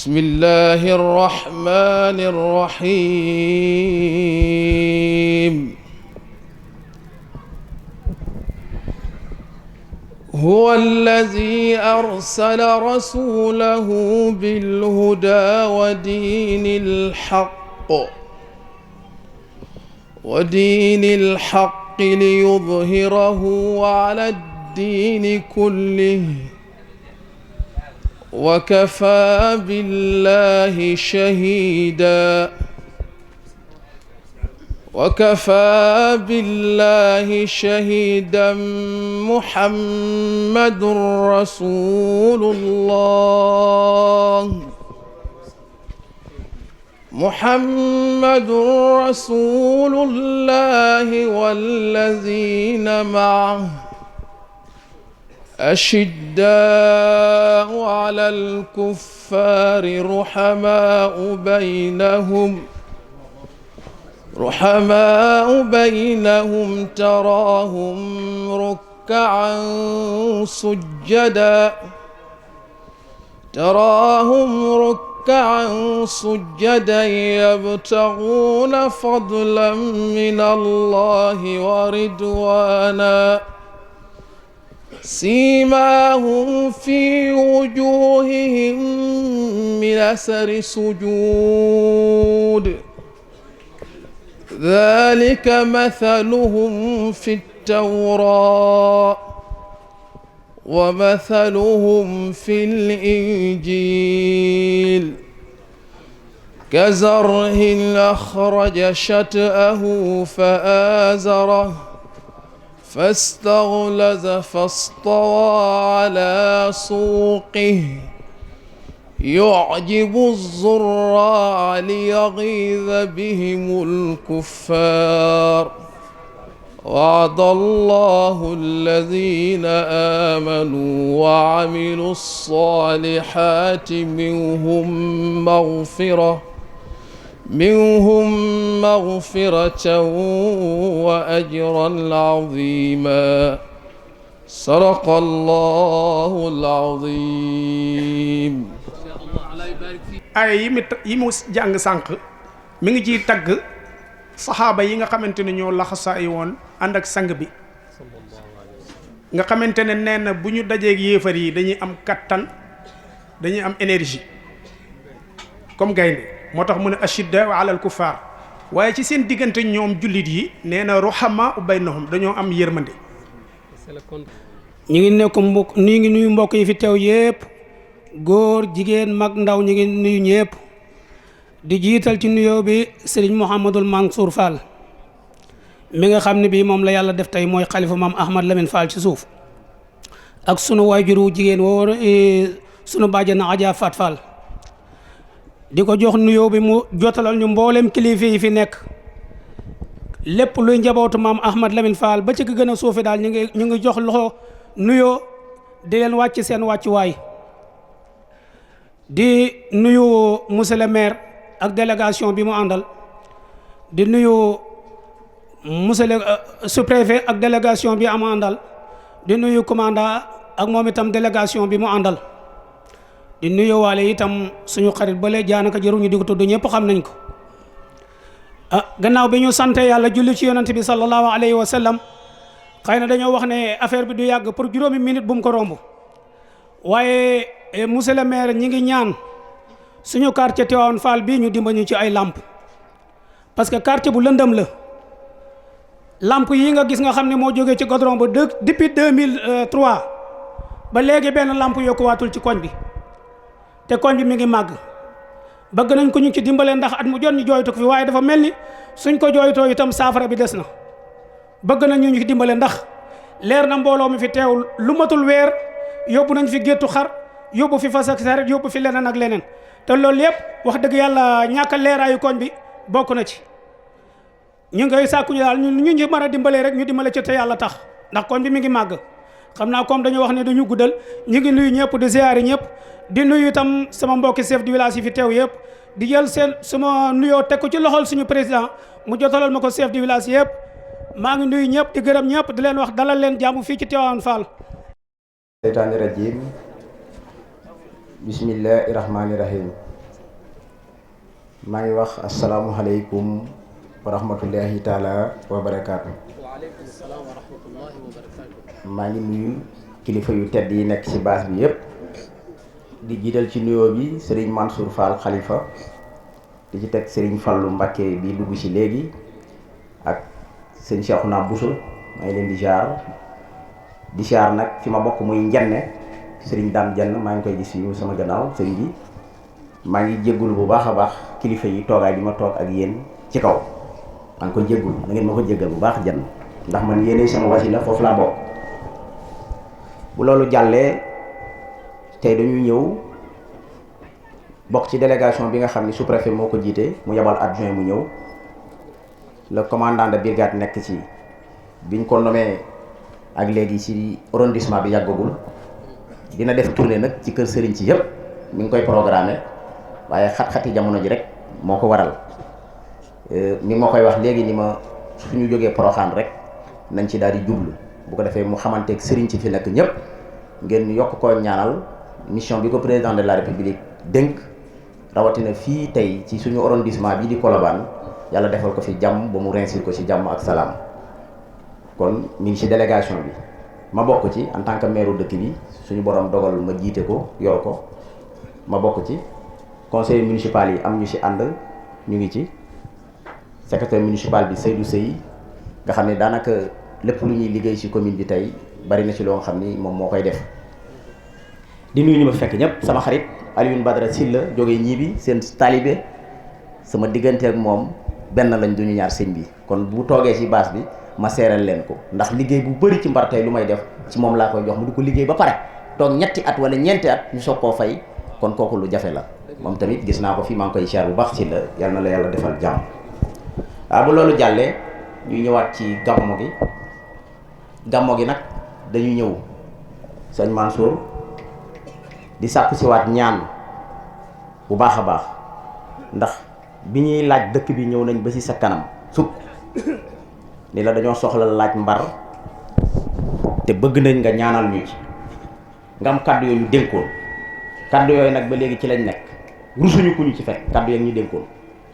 بسم الله الرحمن الرحيم هو الذي أرسل رسوله بالهدى ودين الحق ليظهره على الدين كله وكفى بالله شهيدا محمد رسول الله والذين معه أشداء على الكفار رحماء بينهم تراهم ركعا سجدا يبتغون فضلا من الله ورضوانا سيماهم في وجوههم من أثر السجود ذلك مثلهم في التوراة ومثلهم في الإنجيل كزرع أخرج شطأه فآزره فاستغلظ فاستوى على سوقه يعجب الزراع ليغيظ بهم الكفار وعد الله الذين آمنوا وعملوا الصالحات منهم مغفرة وأجرا عظيما صدق الله العظيم. ay yi mu jàng sànq mi ngi ciy tagg saxaaba yi nga xamante ne ñoo laxasaay woon ànd ak sang bi nga xamante ne nee na bu ñu dajeeg yéefar yi dañuy am kattan dañuy am énergie comme gaynde moo tax mu ne ashidda ala al kuffar waaye ci seen diggante ñoom jullit yi nee na ruhama baynahum dañoo am yërmande. ñu ngi nuyu mbokk yi fi teew yépp góor jigéen mag ndaw ñu ngi nuyu ñépp di jiital ci nuyoo bi Serigne Mouhamadul Mansour Fall mi nga xam ne bii moom la yàlla def tey mooy xalifa maam Ahmad Lamine Fall ci suuf ak sunu waajuru jigéen woo sunu bàjjana Adja Fat Fall di ko jox nuyoo bi mu jotalal ñu mboolem kilifa yi fi nekk lépp luy njabootu maam Ahmad Lamine Fall ba ci gën a suufi daal ñu ngi jox loxo nuyoo di leen wàcc seen wàccuwaay di nuyu monsieur le maire ak délégation bi mu àndal di nuyu monsieur le sous-préfet ak délégation bi am àndal di nuyu commandant ak moom itam délégation bi mu àndal di nuyu waale itam suñu xarit bale jaanaka jëruñu di ko tudd ñëpp xam nañ ko gannaaw bi ñu sante yàlla julli ci yonent bi sallallahu alayhi wa sallam xëy na dañoo wax ne affaire bi du yàgg pour juróomi minute bu mu ko romb waaye monsieur le maire ñi ngi ñaan suñu quartier Tivaouane Fall bii ñu dimbali ñu ci ay lamp parce que quartier bu lëndëm la lamp yi nga gis nga xam ne moo jógee ci goudron ba depuis 2003 ba léegi benn lamp yokkuwaatul ci koñ bi te koñ bi mi ngi màgg bëgg nañ ko ñu ci dimbale ndax at mu jot ñu jooytu ko fi waaye dafa mel ni suñ ko jooytoo itam saafara bi des na bëgg nañ ñu ci dimbale ndax leer na mbooloo mi fi teewul lu matul weer yóbbu nañ fi géttu xar yóbbu fi fas ak saret yóbbu fi leneen ak leneen te loolu yëpp wax dëgg yàlla ñàkk a leeraayu koñ bi bokk na ci ñu ngay sàkku ñu daal ñu mën a dimbalee rek ñu dimbale ci te yàlla tax ndax koñ bi mi ngi màgg xam naa comme dañu wax ne dañu guddal ñu ngi nuyu ñëpp di ziyaari ñëpp di nuyu itam sama mbokki chef du village yi fi teew yëpp di jël seen sama nuyoo teg ko ci loxol suñu président mu jotalal ma ko chef du village yëpp maa ngi nuyu ñëpp di gërëm ñëpp di leen wax dalal leen jàmm fii ci Tivaouane Fall. seytaani rajim bismillahi rahmani rahim maa ngi wax asalaamualeykum wa rahmatullahi taala wa barakaatu. waaleykum salaam wa rahmatullahi wa barakaatu. maa ngi nuyu kilifa yu tedd yi nekk ci baas bi yépp di jiital ci nuyoo bi Serigne Mansour Fall Khalifa di ci teg Serigne Fallou Mbacké bi dugg ci léegi ak sëñ Cheikhouna Bousso maa ngi leen di siyaar nag fi ma bokk muy njenne Serigne Dame Jenn maa ngi koy gis yu sama gannaaw sëñ bi maa ngi jéggul bu baax a baax kilifa yi toogaay bi ma toog ak yéen ci kaw maa ngi ko jéggul da ngeen ma ko jéggal bu baax jenn ndax man yéene sama wasila foofu laa bokk. bu loolu jàllee tey dañu ñëw bokk ci délégation bi nga xam ni sous-préfet moo ko jiite mu yabal adjoint mu ñëw le commandant de brigade nekk ci biñ ko nommé ak léegi ci arrondissement bi yàggagul dina def tournée nag ci kër sëriñ ci yëpp mi ngi koy programmé waaye xat-xati jamono ji rek moo ko waral mi ngi ma koy wax léegi ni ma suñu jógee Porokhane rek nañ ci daal di jublu bu ko defee mu xamanteeg sëriñ ci fi nekk ñëpp ngeen yokk ko ñaanal mission bi ko président de la république dénk rawatina fii tey ci suñu arrondissement bi di Colobane yàlla defal ko fi jàmm ba mu réussir ko ci jàmm ak salaam. kon mi ngi ci délégation bi ma bokk ci en tant que maire dëkk bi suñu borom dogal ma jiite ko yor ko ma bokk ci conseil municipal yi am ñu ci ànd ñu ngi ci secrétaire municipal bi Seydou Sey nga xam ne daanaka lépp lu ñuy liggéey ci commune bi tey bari na ci loo xam ni moom moo koy def. di nuyu ñu ma fekk ñëpp sama xarit Alioune Badara Sylla jógee ñiibi seen taalibe sama diggante ak moom benn lañ duñu ñaar sëñ bi kon bu toogee ci baas bi ma seeral leen ko ndax liggéey bu bëri ci mbar tey lu may def ci moom laa koy jox mu di ko liggéey ba pare toog ñetti at wala ñeenti at ñu soog koo fay kon kooku lu jafe la moom tamit gis naa ko fii maa ngi koy seer bu baax ci la yal na la yàlla defal jàmm. bu loolu jàllee ñu ñëwaat ci gàmmo gi nag dañu ñëw sëñ Mansour di sàkku si waat ñaan bu baax a baax ndax bi ñuy laaj dëkk bi ñëw nañ ba ci sa kanam sukk ni la dañoo soxla laaj mbar te bëgg nañ nga ñaanal ñu ci nga am kàddu yooyu ñu dénkoon kàddu yooyu nag ba léegi ci lañ nekk rusuñu ku ñu ci fekk kàddu yooyu ñu dénkoon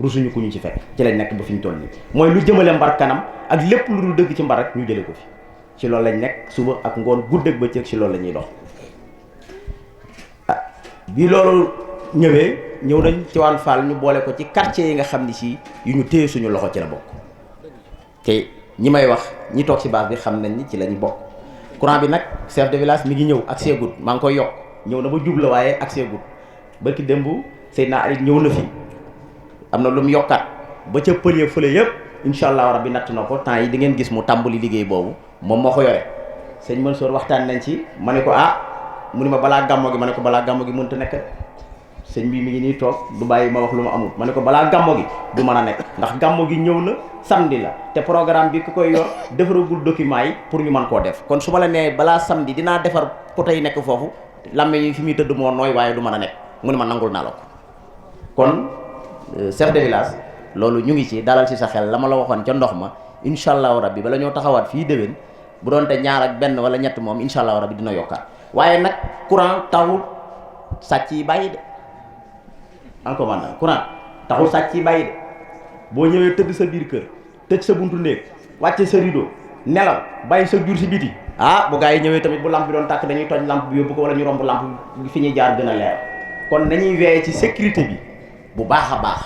rusuñu ku ñu ci fekk ci lañ nekk ba fi ñu toll nii mooy lu jëmale mbar kanam ak lépp lu dul dëgg ci mbar rek ñu jële ko fi ci loolu lañ nekk suba ak ngoon guddeeg bëccëg ci loolu la ñuy dox. bi loolu ñëw nañ ci Tivaouane Fall ñu boole ko ci quartier yi nga xam ni si yu ñu téye suñu loxo ci la bokk te ñi may wax ñi toog ci base bi xam nañ ni ci la ñu bokk. courant bi nag chef de village mi ngi ñëw ak seegut maa ngi koy yokk ñëw na ba jubla waaye ak seegut barki démb Seydina Arit ñëw na fi am na lu mu yokkaat ba ca pël fële yëpp incha allah rabbi natt na ko temps yi di ngeen gis mu tàmbali liggéey boobu moom moo ko yore sëñ Mansour waxtaan nañ ci ma ne ko mu ni ma balaa gàmmo gi ma ne ko balaa gàmmo gi mënta nekk sëñ bi mi ngi nii toog du bàyyi ma wax lu ma amul ma ne ko balaa gàmmo gi du mën a nekk ndax gàmmo gi ñëw na samedi la te programme bi ku koy yor defaragul document yi pour ñu mën koo def kon su ma la nee balaa samedi dinaa defar poto yi nekk foofu lamme yi fi muy tëdd moo nooy waaye du mën a nekk mu ne ma nangul naa la ko kon chef de village loolu ñu ngi ci dalal ci sa xel la ma la waxoon ca ndox ma incha allahu rabbi bala ñoo taxawaat fii déwén bu doon te ñaar ak benn wala ñett moom incha allahu rabbi dina yokkaat waaye nag courant taxul sàcc yi bàyyi de en commandant courant taxul sàcc yi bàyyi de boo ñëwee tëdd sa biir kër tëj sa buntu néeg wàcce sa rideau nelaw bàyyi sa jur si biti bu gaa yi ñëwee tamit bu lampe bi doon tàkk dañuy toj lampe bi yóbbu ko wala ñu romb lampe bi fi ñuy jaar gën a leer kon nañuy veiller ci sécurité bi bu baax a baax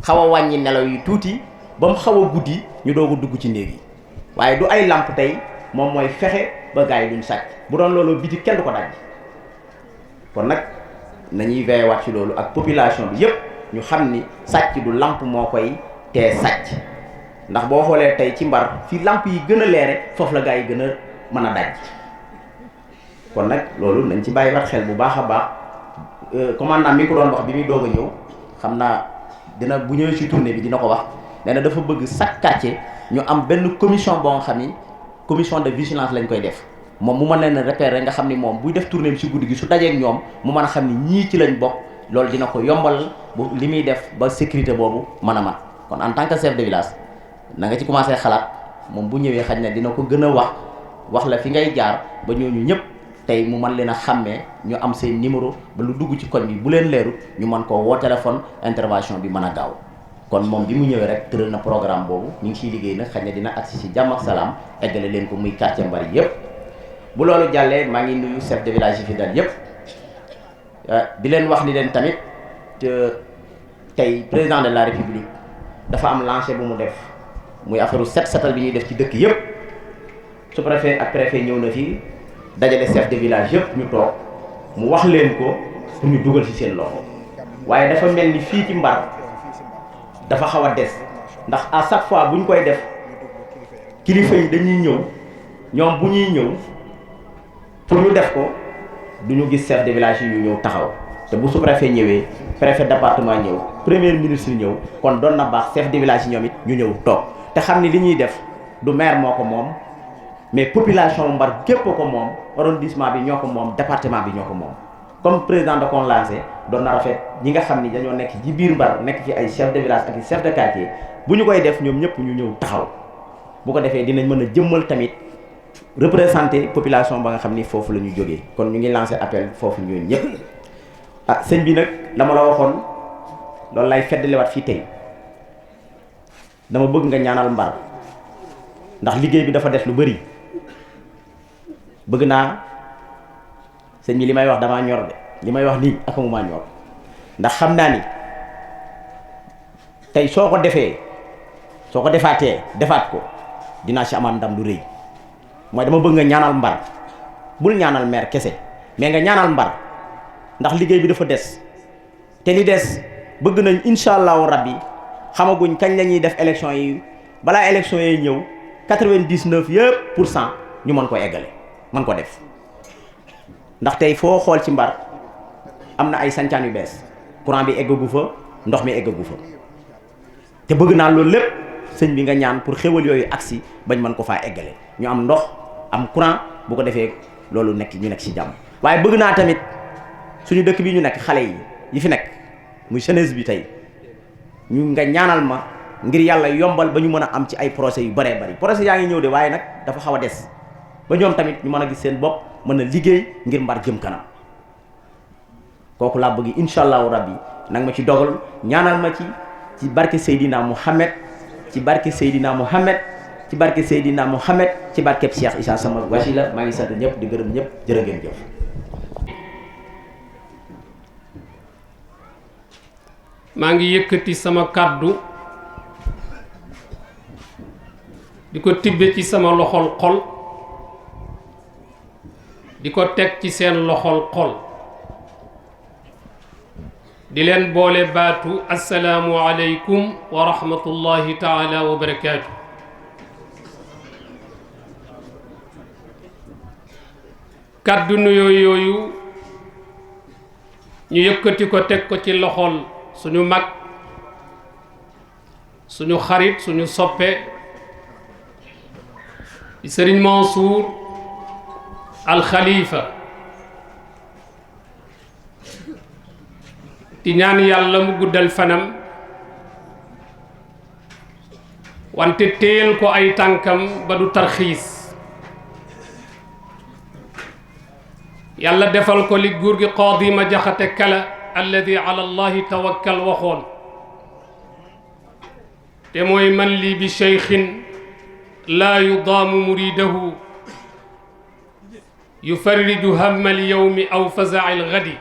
xaw a wàññi nelaw yi tuuti ba mu xaw a guddi ñu doog a dugg ci néeg yi waaye du ay lampe tey moom mooy fexe ba gaa yi duñ sàcc bu doon loolu biti kenn du ko daj kon nag nañuy veillé waat ci loolu ak population bi yépp ñu xam ni sàcc du lampe moo koy tee sàcc ndax boo xoolee tey ci mbar fi lampe yi gën a leere foofu la gaa yi gën a mën a daj kon nag loolu nañ ci bàyyi wat xel bu baax a baax commandant mi ko doon wax bi muy doog a ñëw xam naa dina bu ñëwee ci tournée bi dina ko wax nee na dafa bëgg chaque quartier ñu am benn commission boo nga xam ni commission de vigilance lañ koy def moom mu mën leen a repérer nga xam ni moom buy def tournée bi ci guddi gi su dajeek ñoom mu mën a xam ni ñii ci lañ bokk loolu dina ko yombal bu li muy def ba sécurité boobu mën a mat kon en tant que chef de village na nga ci commencé xalaat moom bu ñëwee xaj na dina ko gën a wax la fi ngay jaar ba ñooñu ñëpp tey mu mën leen a xàmmee ñu am seen numéro ba lu dugg ci koñ bi bu leen leerut ñu mën koo woo téléphone intervention bi mën a gaaw kon moom bi mu ñëwee rek tëral na programme boobu ñu ngi ciy liggéey nag xëy na dina agsi ci jàmm ak salaam eggale leen ko muy quartier Mbari yëpp. bu loolu jàllee maa ngi nuyu chef de village yi fi dal yëpp di leen wax ni leen tamit tey président de la république dafa am lancé bu mu def muy affaire set setal bi ñuy def ci dëkk yëpp sous préfet ak préfet ñëw na fii dajale chef de village yëpp ñu toog mu wax leen ko pour ñu dugal ci seen loxo waaye dafa mel ni fii ci Mbar dafa xaw a des ndax à chaque fois bu ñu koy def kilifa yi dañuy ñëw ñoom bu ñuy ñëw pour ñu def ko du ñu gis chef de village yi ñu ñëw taxaw te bu sous-préfet ñëwee préfet département ñëw premier ministre ñëw kon doon na baax chef de village yi ñoom it ñu ñëw toog te xam ni li ñuy def du maire moo ko moom mais population Mbar gépp ko moom arrondissement bi ñoo ko moom département bi ñoo ko moom comme président da ko lancé doon na rafet ñi nga xam ni dañoo nekk ci biir Mbar nekk fi ay chef de village ak chef de quartier bu ñu koy def ñoom ñëpp ñu ñëw taxaw bu ko defee dinañ mën a jëmmal tamit représenter population ba nga xam ni foofu la ñu jógee kon ñu ngi lancé appel foofu ñun ñëpp ah sëñ bi nag la ma la waxoon loolu lay feddaliwaat fii tey dama bëgg nga ñaanal Mbar ndax liggéey bi dafa des lu bari bëgg naa sëñ bi li may wax damaa ñor de li may wax nii ak mu maa ñor ndax xam naa ni tey soo ko defaatee defaat ko dinaa ci amaat ndam lu rëy mooy dama bëgg nga ñaanal Mbar bul ñaanal maire kese mais nga ñaanal Mbar ndax liggéey bi dafa des te li des bëgg nañ incha allahu rabbi xamaguñ kañ la ñuy def élection yi balaa élection yi ñëw 99 yëpp pour cent ñu mën ko eggale mën ko def ndax tey foo xool ci Mbar am na ay sancaan yu bees courant bi eggagu fa ndox mi eggagu fa te bëgg naa loolu lépp sëñ bi nga ñaan pour xéwal yooyu agsi bañ mën ko faa eggale ñu am ndox am courant bu ko defee loolu nekk ñu nekk ci jàmm waaye bëgg naa tamit suñu dëkk bi ñu nekk xale yi fi nekk muy jeunesse bi tey ñu nga ñaanal ma ngir yàlla yombal ba ñu mën a am ci ay projets yu bëree bëri projet yaa ngi ñëw de waaye nag dafa xaw a des ba ñoom tamit ñu mën a gis seen bopp mën a liggéey ngir Mbar jëm kanam kooku laa bëgg incha allahu rabbi nag ma ci dogal ñaanal ma ci barke Seydina Mouhamed ci barke Seydina Mouhamed ci barke Seydina Mouhamed ci barkeb Cheikh Issa sama wasila maa ngi sant ñëpp di gërëm ñëpp jërë ngeen jëf. maa ngi yëkkati sama kàddu di ko tibbe ci sama loxol xol di ko teg ci seen loxol xol di leen boole baatu assalaamu aleykum wa rahmatullahi taala wa barakaatu. kàddu nuyoo yooyu ñu yëkkati ko teg ko ci loxol suñu mag suñu xarit suñu soppe di Sëriñ Mansour al Khalifa di ñaan yàlla mu guddal fanam wante téyel ko ay tànkam ba du tarxiis yàlla defal ko li góor gi Qaadi Ma Jaxate Kala alladi ala allahi tawakkal waxoon te mooy man lii bi cheikhin laa yudaamu muridahu yufarriju hamma alyawmi aw faza'a alghadi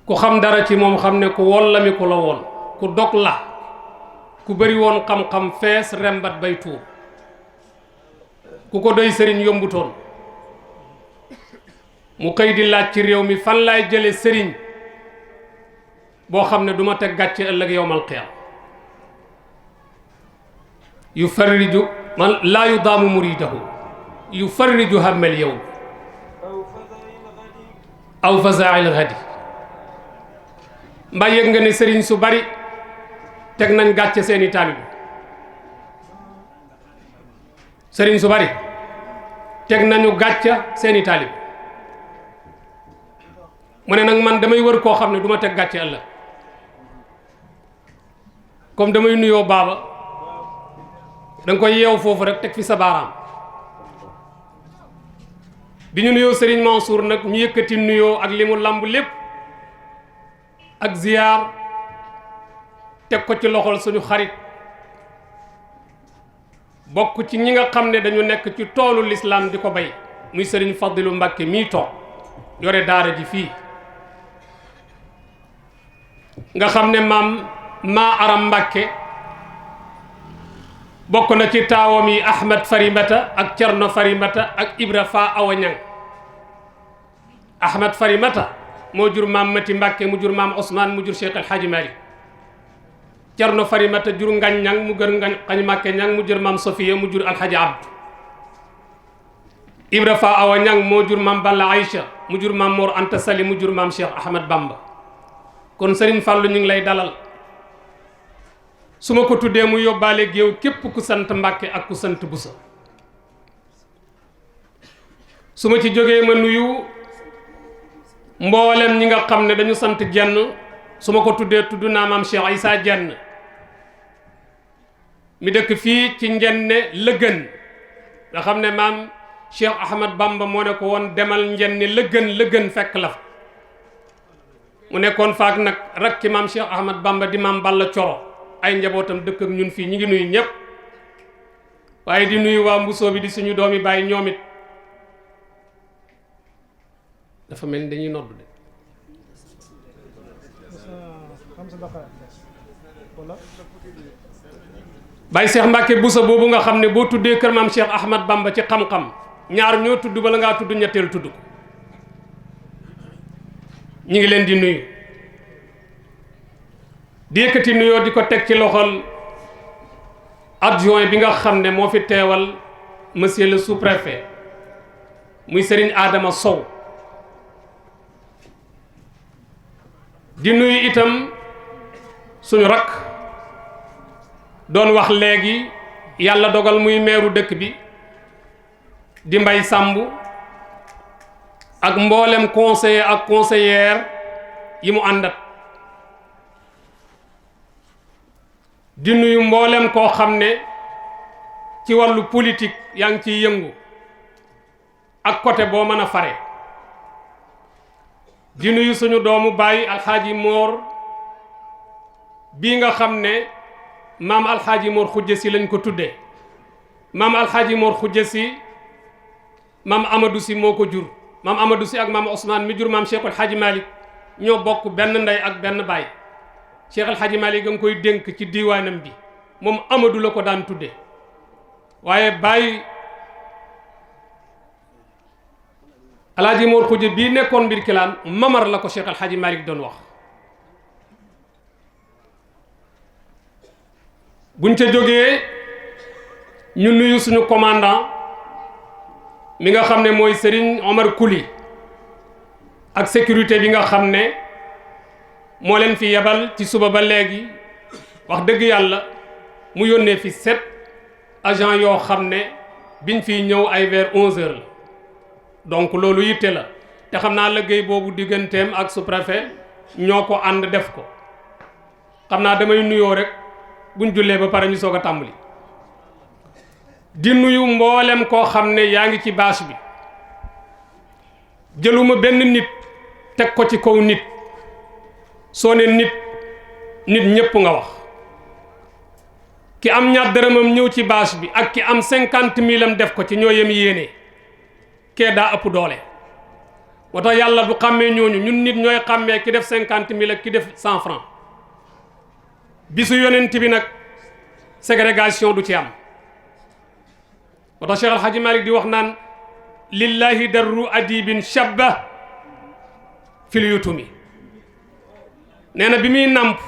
ku xam dara ci moom xam ne ku wollami ku la woon ku dog la ku bëri woon xam-xam fees rembat bay tuur ku ko doy sëriñ yombutoon mu xëy di laaj ci réew mi fan laay jële sëriñ boo xam ne du ma teg gàcce ëllëg yowmal qiyaam yufarriju man laa yudaamu muridahu yufarriju hammal yawm aw fazaa'il ghadi mbaa yëg nga ne sëriñ su bari teg nañ gàcce seeni taalibe sëriñ su bari teg nañu gàcce seeni taalibe mu ne nag man damay wër koo xam ne du ma teg gàcce ëllëg comme damay nuyoo baaba da nga koy yeew foofu rek teg fi sa baaraam bi ñu nuyoo Serigne Mansour nag ñu yëkkati nuyoo ak li mu lamb lépp ak ziyaar teg ko ci loxol suñu xarit bokk ci ñi nga xam ne dañu nekk ci toolu lislaam di ko bay muy Serigne Fadilu Mbàkke mii toog yore daara ji fii nga xam ne maam maa aram Mbàkke bokk na ci taawam yi Ahmad Farimata ak Cerno Farimata ak Ibra Fa Awa Ñang Ahmad Farimata moo jur maam Mati Mbàkke mu jur maam Ousmane mu jur Cheikh El Hadji Malick Cerno Farimata jur Ngañ Ñang mu gër Ngañ Xañ Mbàkke Ñang mu jur maam Sofiya mu jur Alhaji Abdu Ibra Fa Awa Ñang moo jur maam Balla Aïcha mu jur maam Mor Anta Sali mu jur maam Cheikh Ahmad Bamba kon Serigne Fallou ñu ngi lay dalal su ma ko tuddee mu yóbbaale géew képp ku sant Mbàkke ak ku sant Buso su ma ci jógee ma nuyu mboolem ñi nga xam ne dañu sant jenn su ma ko tuddee tudd naa maam Cheikh Issa jenn mi dëkk fii ci njenne lëgën nga xam ne maam Cheikh Ahmad Bamba moo ne ko woon demal njenne lëgën fekk la fa mu nekkoon faak nag rakki maam Cheikh Ahmad Bamba di maam Balla Coro ay njabootam dëkk ak ñun fii ñu ngi nuyu ñëpp waaye di nuyu waa Mbusoo bi di suñu doomi bàyyi ñoom it dafa mel ni dañuy noddu de Baye Cheikh Mbacke Bousso boobu nga xam ne boo tuddee kër maam Cheikh Ahmad Bamba ci xam-xam ñaar ñoo tudd bala ngaa tudd ñetteel tudd ko ñu ngi leen di nuyu di yëkkati nuyoo di ko teg ci loxol adjoint bi nga xam ne moo fi teewal monsieur le sous-préfet muy Serigne Adama Sow di nuyu itam suñu rakk doon wax léegi yàlla dogal muy meeru dëkk bi di Mbay Sàmb ak mboolem conseiller ak conseillère yi mu àndat di nuyu mboolem koo xam ne ci wàllu politique yaa ngi ciy yëngu ak côté boo mën a fare di nuyu suñu doomu baay alxaaji Moor bii nga xam ne maam alxaaji Moor Xujja Si lañ ko tuddee maam alxaaji Moor Xujja Si maam Amadou Si moo ko jur maam Amadou Si ak maam Ousmane mi jur maam Cheikh El Hadji Malick ñoo bokk benn ndey ak benn baay Cheikh El Hadji Malick nga koy dénk ci diiwaanam bi moom Amadou la ko daan tuddee waaye baay alxaaji Moor Xujja bii nekkoon mbir kilaan mamar la ko Cheikh El Hadji Malick doon wax buñ ca jógee ñu nuyu suñu commandant mi nga xam ne mooy Serigne Omar Kuli ak sécurité bi nga xam ne moo leen fi yebal ci suba ba léegi wax dëgg yàlla mu yónnee fi 7 agents yoo xam ne biñ fiy ñëw ay vers 11 heures la donc loolu yitte la te xam naa liggéey boobu digganteem ak sous-préfet ñoo ko ànd def ko xam naa damay nuyoo rek buñ jullee ba pare ñu soog a tàmbali di nuyu mboolem koo xam ne yaa ngi ci bâche bi jëluma benn nit teg ko ci kaw nit soo ne nit ñépp nga wax ki am ñaar dërëmam ñëw ci bâche bi ak ki am 50 000 am def ko ci ñoo yem yéene kee daa ëpp doole moo tax yàlla du xàmmee ñooñu ñun nit ñooy xàmmee ki def 50 000 ak ki def 100 francs bisu yonent bi nag ségrégation du ci am moo tax Cheikh El Hadji Malick di wax naan lillahi darru adibin shabba fil yutumi nee na bi muy nàmp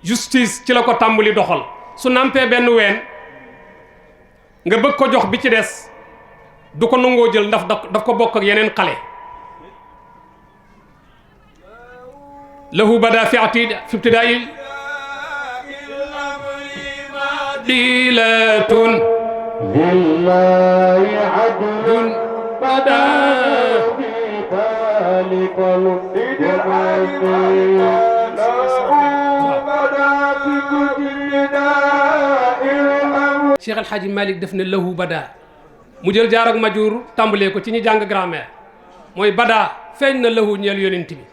justice ci la ko tàmbali doxal su nàmpee benn ween nga bëgg ko jox bi ci des du ko nangoo jël ndax daf ko bokk ak yeneen xale lahu bada fi ibtidaai dilatun lillahi adlun bada fi Cheikh El Hadji Malick def ne lahu bada mu jël jaar ak majuur tàmbalee ko ci ñi jàng grammaire mooy bada feeñ na lahu ñeel yonent bi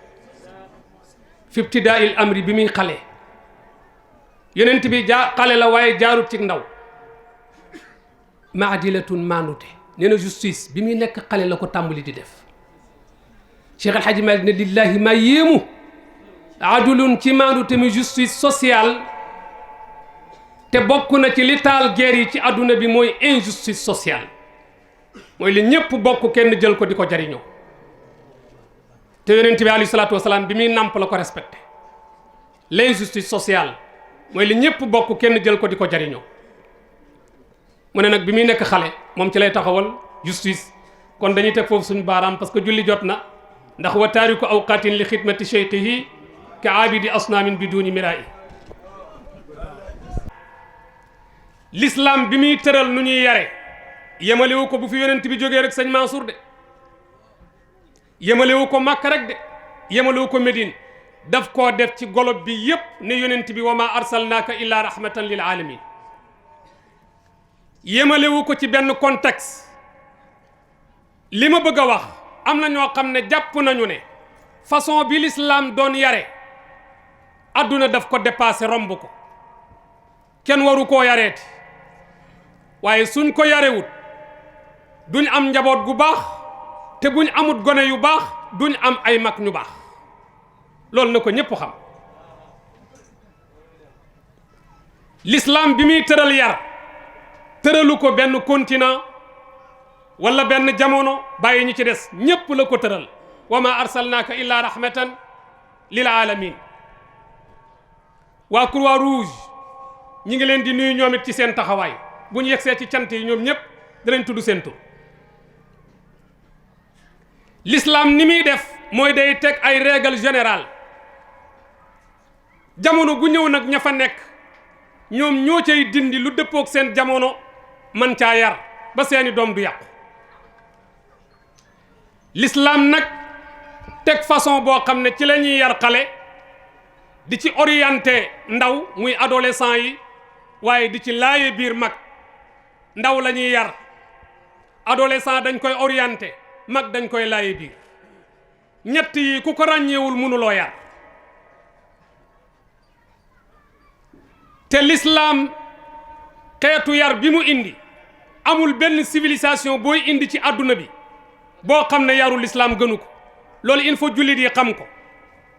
fi ibtidaa il amri bi muy xale yonent bi xale la waaye jaarut ci ndaw maadilatun maanute nee na justice bi muy nekk xale la ko tàmbali di def Cheikh El Hadji Malick ne lillahi ma yéemu adulun ci maanute mi justice sociale te bokk na ci li taal guerre yi ci adduna bi mooy injustice sociale mooy li ñépp bokk kenn jël ko di ko jariñoo te yonent bi alayhi salaatu wasalaam bi muy nàmp la ko respecté l'injustice sociale mooy li ñépp bokk kenn jël ko di ko jariñoo mu ne nag bi muy nekk xale moom ci lay taxawal justice kon dañuy teg foofu suñu baaraam parce que julli jot na ndax wa taariku awqaatin li xidmati cheikhihi ka aabidi asnaamin bi duuni miraayi l'islam bi muy tëral nu ñuy yare yemalewu ko bu fi yonent bi jógee rek sëñ Mansour de yemalewu ko Makka rek de yemalewu ko Médine daf koo def ci golob bi yépp ne yonent bi wa ma arsalnaaka illa rahmatan lil alamin yemalewu ko ci benn contexte li ma bëgg a wax am na ñoo xam ne jàpp nañu ne façon bi l'islam doon yare adduna daf ko dépassé romb ko kenn waru koo yareeti waaye suñ ko yarewut duñ am njaboot gu baax te buñ amut gone yu baax duñ am ay mag ñu baax loolu na ko ñépp xam l'islam bi muy tëral yar tëralu ko benn continent wala benn jamono bàyyi ñu ci des ñépp la ko tëral wa ma arsalnaaka illa rahmatan lil alamin waa Croix Rouge ñi ngi leen di nuyu ñoom it ci seen taxawaay bu ñu yegsee ci cant yi ñoom ñépp danañ tudd seen tur l'islam ni muy def mooy day teg ay règle générale jamono gu ñëw nag ña fa nekk ñoom ñoo cay dindi lu dëppook seen jamono man caa yar ba seeni doom du yàqu l'islam nag teg façon boo xam ne ci la ñuy yar xale di ci orienté ndaw muy adolescent yi waaye di ci laaye biir mag ndaw la ñuy yar adolescent dañ koy orienté mag dañ koy laaye biir ñett yi ku ko ràññeewul mënuloo yar te l'islam xeetu yar bi mu indi amul benn civilisation booy indi ci àdduna bi boo xam ne yaru l'islam gënu ko loolu il faut jullit yi xam ko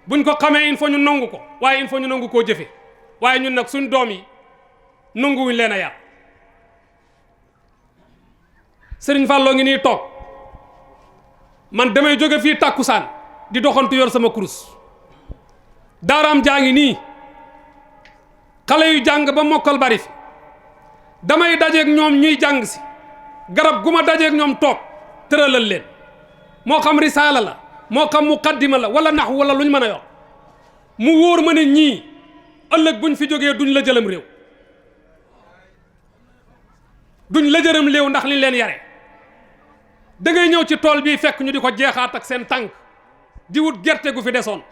buñ ko xamee il faut ñu nangu ko waaye il faut ñu nangu koo jëfe waaye ñun nag suñ doom yi nanguwuñ leen a yar sëriñ Falloo ngi nii toog man damay jóge fii tàkkusaan di doxantu yor sama kurus daaraam jaa ngi nii xale yu jàng ba mokkal bari fi damay dajeeg ñoom ñuy jàng si garab gu ma dajeeg ñoom toog tëralal leen moo xam risaala la moo xam muqaddima la wala nax wala luñ mën a yor mu wóor ma ne ñii ëllëg buñ fi jógee duñ la jëlam réew duñ la jërëm réew ndax liñ leen yare da ngay ñëw ci tool bii fekk ñu di ko jeexaat ak seen tànk di wut gerte gu fi desoon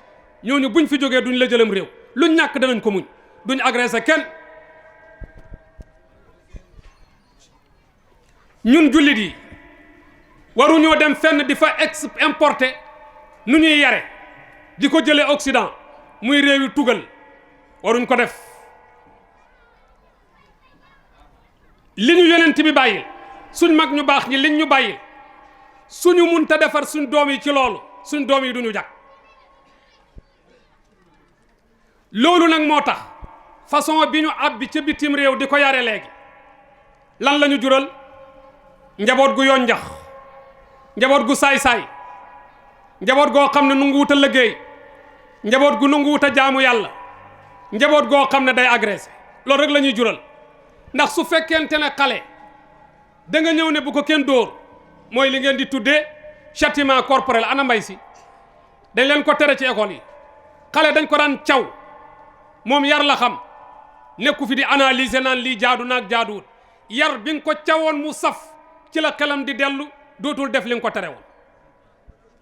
ñooñu buñ fi jógee duñ la jëlam réew luñ ñàkk danañ ko muñ duñ agressé kenn ñun jullit yi waruñoo dem fenn di fa importer nu ñuy yare di ko jëlee Occident muy réewi tugal waruñ ko def li ñu yonent bi bàyyil suñ mag ñu baax ñi liñ ñu bàyyil suñu mun ta defar suñ doom yi ci loolu suñ doom yi duñu jag loolu nag moo tax façon bi ñu abbi ca bitim réew di ko yare léegi lan la ñu jural njaboot gu yonjax njaboot gu saay-saay njaboot goo xam ne nangu wut a liggéey njaboot gu nangu wut a jaamu yàlla njaboot goo xam ne day agressé loolu rek la ñuy jural ndax su fekkente ne xale da nga ñëw ne bu ko kenn dóor mooy li ngeen di tuddee châtiment corporel ana mbay si dañ leen ko tere ci école yi xale dañ ko daan caw moom yar la xam nekku fi di analyser naan lii jaadu naag jaaduwut yar bi nga ko cawoon mu saf ci la xelam di dellu dootul def li nga ko tere woon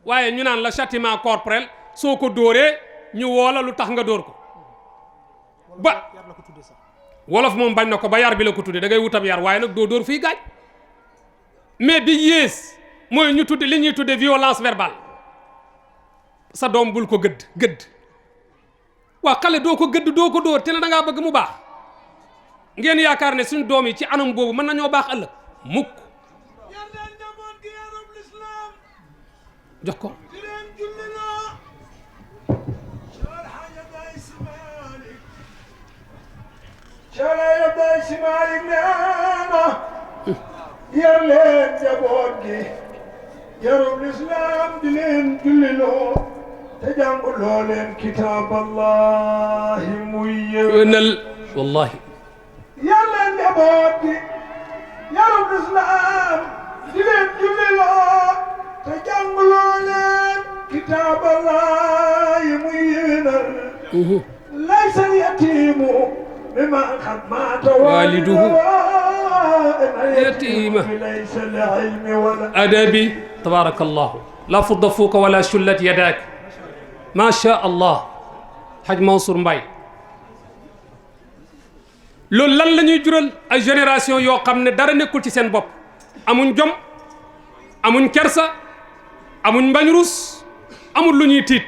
waaye ñu naan la châtiment corporel soo ko dóoree ñu woola lu tax nga dóor ko ba wolof moom bañ na ko ba yar bi la ko tuddee da ngay wutab yar waaye nag doo dóor fii gaañ mais bi yées mooy ñu tudde li ñuy tudde violence verbale sa doom bul ko gëdd waa xale doo ko gëdd doo ko dóor te ne da ngaa bëgg mu baax ngeen yaakaar ne suñu doom yi ci anam boobu mën nañoo baax ëllëg mukk jox ko yar leen jaboot gi yarub lislaam di leen julliloo te jànguloo leen kitaaballahi muy yéwénal wallahi yar leen jaboot gi yarub lislaam di leen julliloo te jànguloo leen kitaaballahi muy yéwénal laysa yatiimu biman qad maata waaliduhu يتيمة أدبي تبارك الله لا فض فوق ولا شلت يداك ما شاء الله حاج منصور مباي loolu lan la ñuy jural ay génération yoo xam ne dara nekkul ci seen bopp amuñ jom amuñ kersa amuñ mbañ rus amul lu ñuy tiit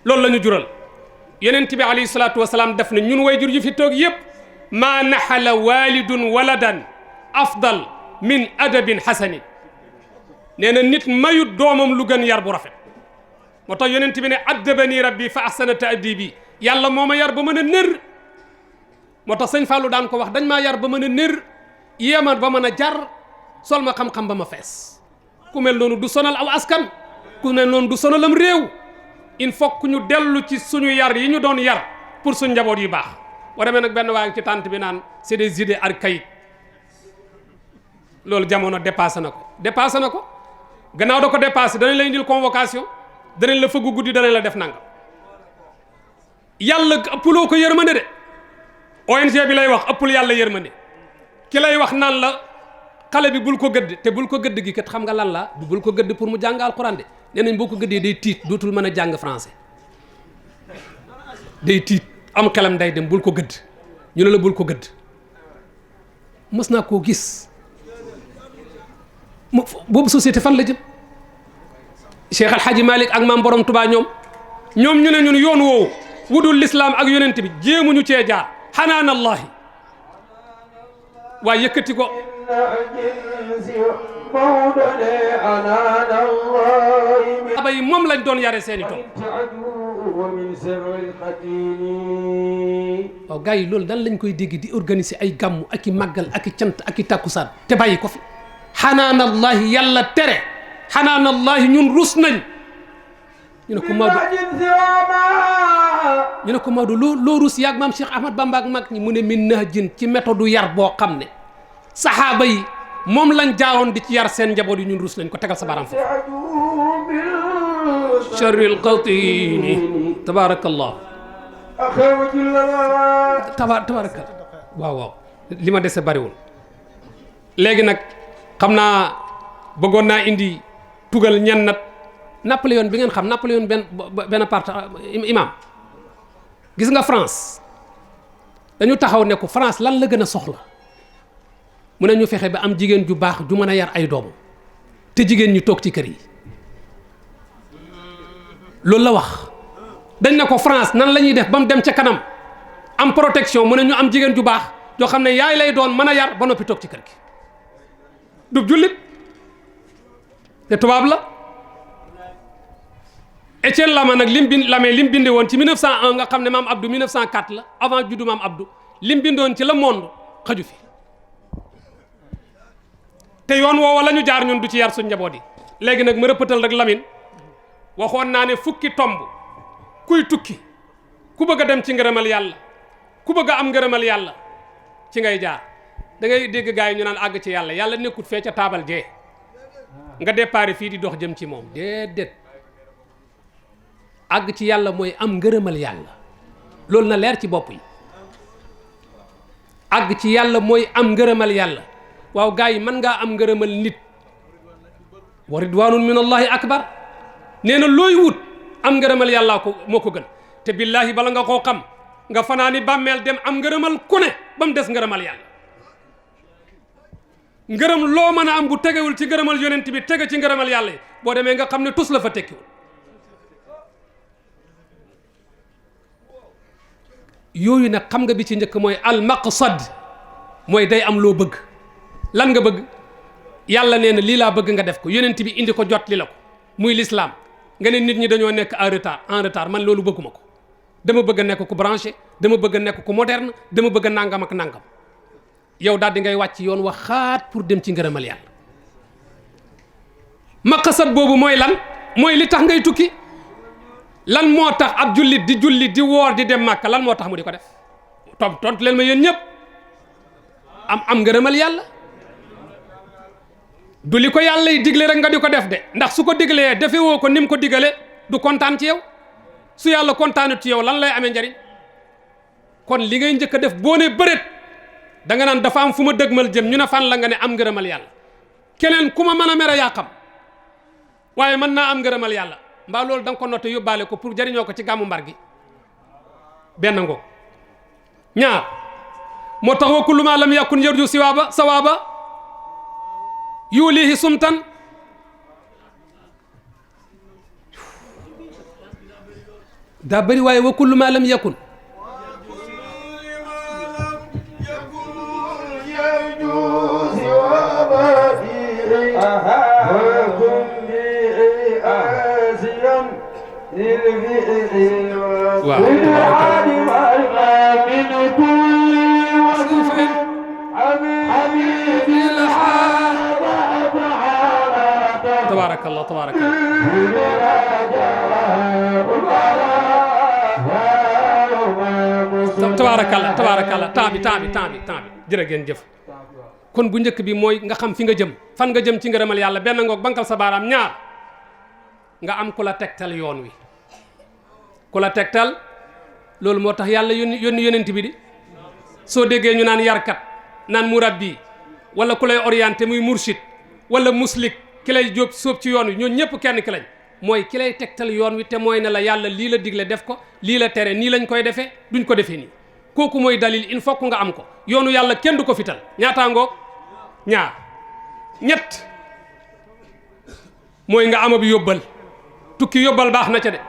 loolu la ñu jural Yonent bi alayhi salaatu wasalaam def na ñun way jur yu fi toog yépp maa naxala walidun waladan afdal min adabin xasani nee na nit mayut doomam lu gën yar bu rafet moo tax Yonent bi ne addabani rabbi fa ahsana ta'dibi yàlla moo ma yar ba mën a nër moo tax sëñ Fallou daan ko wax dañ maa yar ba mën a nër yéema ba mën a jar sol ma xam-xam ba ma fees ku mel noonu du sonal aw askan ku mel noonu du sonalam réew il faut que ñu dellu ci suñu yar yi ñu doon yar pour suñu njaboot yu baax boo demee nag benn waa ngi ci tànt bi naan c'est des idées archaïques loolu jamono dépassé na ko gannaaw da ko dépassé danañ la indil convocation danañ la fëggu guddi danañ la def nanga yàlla ëppuloo ko yërmande de ONG bi lay wax ëppul yàlla yërmande ki lay wax naan la xale bi bul ko gëdd te bul ko gëdd gi kat xam nga lan la du bul ko gëdd pour mu jàng alxuraan de nee nañ boo ko gëddee day tiit dootul mën a jàng français day tiit am xelam day dem bul ko gëdd ñu ne la bul ko gëdd mës naa koo gis boobu société fan la jëm Cheikh Al Hadji Malick ak maam Borom Touba ñoom ñu ne ñun yoon woowu wudul l'islam ak yonent bi jéemuñu cee jaar xanaanallahi waaye yëkkati ko aba yi moom lañ doon yare seeni doom waaw gars yi loolu dan lañ koy dégg di organiser ay gàmmu ak i màggal ak i cant ak i tàkkusaan te bàyyi ko fi xanaanallahi yàlla tere xanaanallahi ñun rus nañ ñu ne ko Maodo loo rus yaag maam Cheikh Ahmad Bamba ak mag ñi mu ne min nahjin ci méthode yar boo xam ne saxaaba yi moom lañ jaaroon di ci yar seen njaboot yi ñun rus nañ ko tegal sa baram foofu sharril qatini tabarakallah tabarakal waaw li ma dese bariwul léegi nag xam naa bëggoon naa indi tugal ñen nat Napoléon bi ngeen xam Napoléon benn part imam gis nga France dañu taxaw ne ko France lan la gën a soxla mu ne ñu fexe ba am jigéen ju baax ju mën a yar ay doom te jigéen ñi toog ci kër yi loolu la wax dañ ne ko France nan la ñuy def ba mu dem ca kanam am protection mu ne ñu am jigéen ju baax joo xam ne yaay lay doon mën a yar ba noppi toog ci kër gi du jullit te tubaab la Étienne Lama nag lim binde woon ci 1901 nga xam ne maam Abdou 1904 la avant juddu maam Abdou lim bindoon ci Le Monde xaju fi te yoon woowa la ñu jaar ñun du ci yar suñ njaboot yi léegi nag ma rëppatal rek Lamine waxoon naa ne fukki tomb kuy tukki ku bëgg a dem ci ngërëmal yàlla ku bëgg a am ngërëmal yàlla ci ngay jaar da ngay dégg gars yi ñu naan àgg ci yàlla yàlla nekkut fee ca taabal jee nga déparé fii di dox jëm ci moom déedéet àgg ci yàlla mooy am ngërëmal yàlla loolu na leer ci bopp yi àgg ci yàlla mooy am ngërëmal yàlla waaw gars yi mën ngaa am ngërëmal nit wa ridwanun min allahi akbar nee na looy wut am ngërëmal yàllaa ko moo ko gën te billaahi bala nga koo xam nga fanaani bàmmeel dem am ngërëmal ku ne ba mu des ngërëmal yàlla ngërëm loo mën a am bu tegewul ci ngërëmal yonent bi tege ci ngërëmal yàlla yi boo demee nga xam ne tus la fa tekkiwul yooyu nag xam nga bi ci njëkk mooy al maqsad mooy day am loo bëgg lan nga bëgg yàlla nee na lii laa bëgg nga def ko yonent bi indi ko jot li la ko muy l'islam nga ne nit ñi dañoo nekk en retard man loolu bëgguma ko dama bëgg a nekk ku branché dama bëgg a nekk ku moderne dama bëgg a nangam ak nangam yow daal di ngay wàcc yoon wax xaat pour dem ci ngërëmal yàlla maqsad boobu mooy lan mooy li tax ngay tukki lan moo tax ab jullit di julli di woor di dem màkka lan moo tax mu di ko def tontu leen ma yéen ñëpp am ngërëmal yàlla du li ko yàlla yi digle rek nga di ko def de ndax su ko diglee defe woo ko ni mu ko digale du kontaan ci yow su yàlla kontaanut ci yow lan lay amee njariñ kon li ngay njëkk a def boo ne bëreet da nga naan dafa am fu ma dëgmal jëm ñu ne fan la nga ne am ngërëmal yàlla keneen ku ma mën a mere yaa xam waaye mën naa am ngërëmal yàlla mbaa loolu da nga ko noté yóbbaale ko pour jariñoo ko ci gàmmu mbar gi benn ngoog ñaar moo tax wa kullu ma lam yakun yarju sawaaba yuulihi sumtan daa bëri waaye wa kullu ma lam yakun tabaarakallah tabaarakallah temps bi jërë ngeen jëf kon bu njëkk bi mooy nga xam fi nga jëm fan nga jëm ci ngërëmal yàlla benn ngoog bankal sa baaraam ñaar nga am ku la tegtal yoon wi ku la tegtal loolu moo tax yàlla yónni yonent bi di soo déggee ñu naan yarkat naan murabbi wala ku lay orienté muy murshid wala muslik ki lay jóob sóob ci yoon wi ñoo ñëpp kenn ki lañ mooy ki lay tegtal yoon wi te mooy ne la yàlla lii la digle def ko lii la tere nii lañ koy defee duñ ko defee nii kooku mooy dalil il faut que nga am ko yoonu yàlla kenn du ko fital ñaataa ngoog ñaar ñett mooy nga ama bi yóbbal tukki yóbbal baax na ca de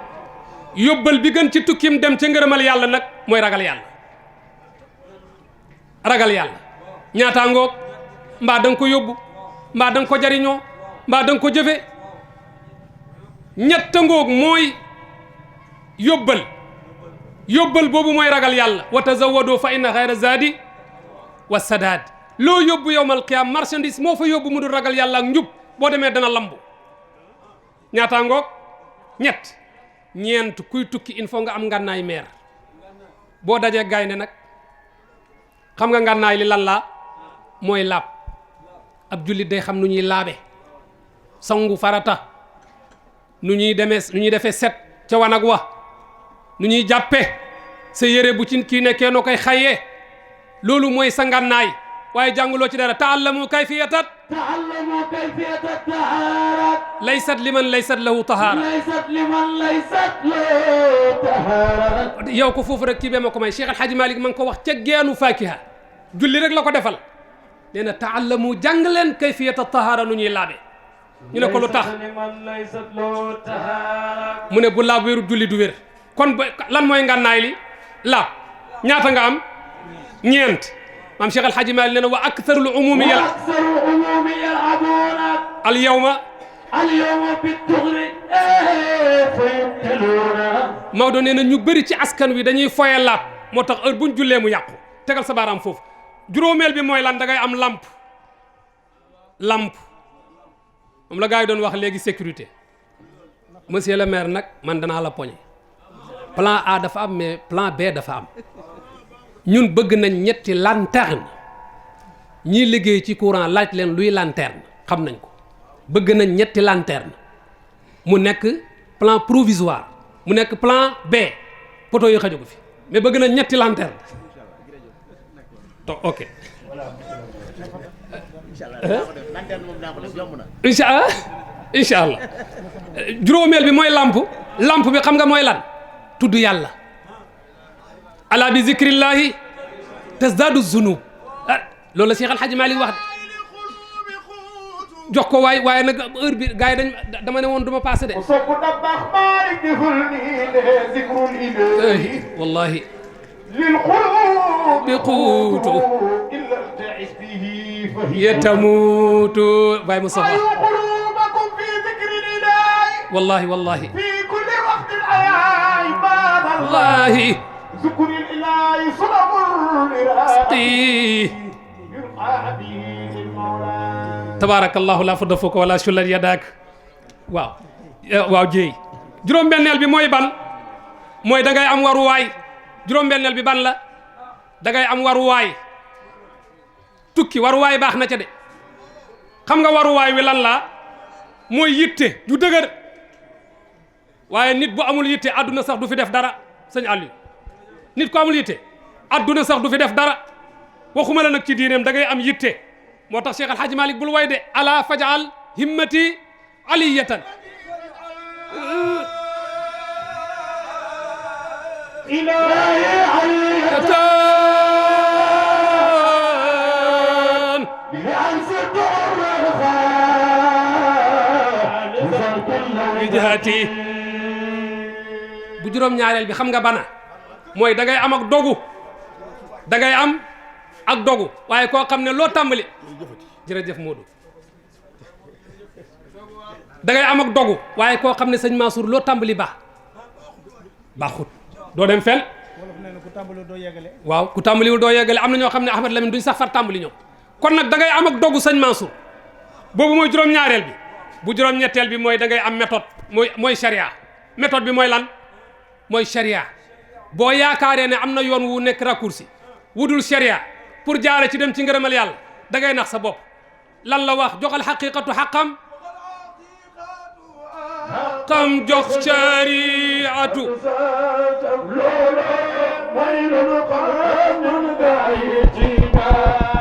yóbbal bi gën ci tukkim dem ca ngërëmal yàlla nag mooy ragal yàlla ñaataa ngoog mbaa da nga ko yóbbu mbaa da nga ko jariñoo mbaa da nga ko jëfe ñetta ngoog mooy yóbbal boobu mooy ragal yàlla wa tazawwadu fa inna xayra zaadi wa sadaad loo yóbbu yowmal qiyaam marchandise moo fa yóbbu mu dul ragal yàlla ak njub boo demee dana lambu ñaataa ngoog ñeent kuy tukki il faut nga am ngànnaay meer boo dajee gaynde nag xam nga ngànnaay li lan laa mooy laab ab jullit day xam nu ñuy laabe sangu farata nu ñuy defee set ca wanag wa nu ñuy jàppe sa yére bu ci kii nekkee noo koy xayyee loolu mooy sa ngànnaay waaye jànguloo ci dara taallamu kayfiyata tahaarat laysat liman laysat lahu tahaara yow ko foofu rek kii bee ma ko may Cheikh El Hadj Malick ma ngi ko wax ca geenu faakiha julli rek la ko defal nee na taallamu jàng leen kayfiyata tahaara nu ñuy laabe ñu ne ko lu tax mu ne bu laab wéeru julli du wér kon lan mooy ngànnaay li laab ñaata nga am ñeent maam Cheikh El Hadj Malick nee na wa aktharul umumi yal'abuna al yawma bit-tughri fayubtiluna Maodo nee na ñu bëri ci askan wi dañuy foye laab moo tax heure buñ jullee mu yàqu tegal sa baaraam foofu juróomeel bi mooy lan da ngay am lamp moom la gars yi doon wax léegi sécurité monsieur le maire nag man danaa la poñe plan A dafa am mais plan B dafa am ñun bëgg nañ ñetti lanterne ñii liggéey ci courant laaj leen luy lanterne xam nañ ko bëgg nañ ñetti lanterne mu nekk plan provisoire mu nekk plan B poto yi xaju ko fi mais bëgg nañ ñetti lanterne ok incha allah incha allah juróomeel bi mooy lamp bi xam nga mooy lan tudd yàlla ala bi zikrillahi tasdaadu zunub loolu la Cheikh Al Hadj Malick wax jox ko waaye nag heure bi gars yi dama ne woon du ma passé de wallahi bi quutu yetamuutu Baye Moustapha wallahi wallahi wallahi tabarakallahu la fudda fuka wala shullat yadak waaw jéey juróom-benneel bi mooy ban mooy da ngay am waruwaay juróom-benneel bi ban la da ngay am waruwaay tukki waruwaay baax na ca de xam nga waruwaay wi lan la mooy yitte ju dëgër waaye nit bu amul yitte adduna sax du fi def dara sëñ Aliou nit ko amul yitte adduna sax du fi def dara waxuma la nag ci diineem da ngay am yitte moo tax Cheikh Al Hadj Malick bul way de ala fajal himmati aliyatan jihati bu juróom-ñaareel bi xam nga bana mooy da ngay am ak dogu da ngay am ak dogu waaye koo xam ne loo tàmbali jërëjëf Modou da ngay am ak dogu waaye koo xam ne sëñ Mansour loo tàmbali baaxut doo dem fenn waaw ku tàmbaliwul doo yeggale am na ñoo xam ne Ahmad Lamine duñ sax far tàmbali ñoom kon nag da ngay am ak dogu sëñ Mansour boobu mooy juróom-ñaareel bi bu juróom-ñetteel bi mooy da ngay am méthode mooy charia méthode bi mooy lan mooy charia boo yaakaaree ne am na yoon wu nekk raccourci wudul charia pour jaare ci dem ci ngërëmal yàlla da ngay nax sa bopp lan la wax joxal xaqiqatu xaqam xam jox shariatu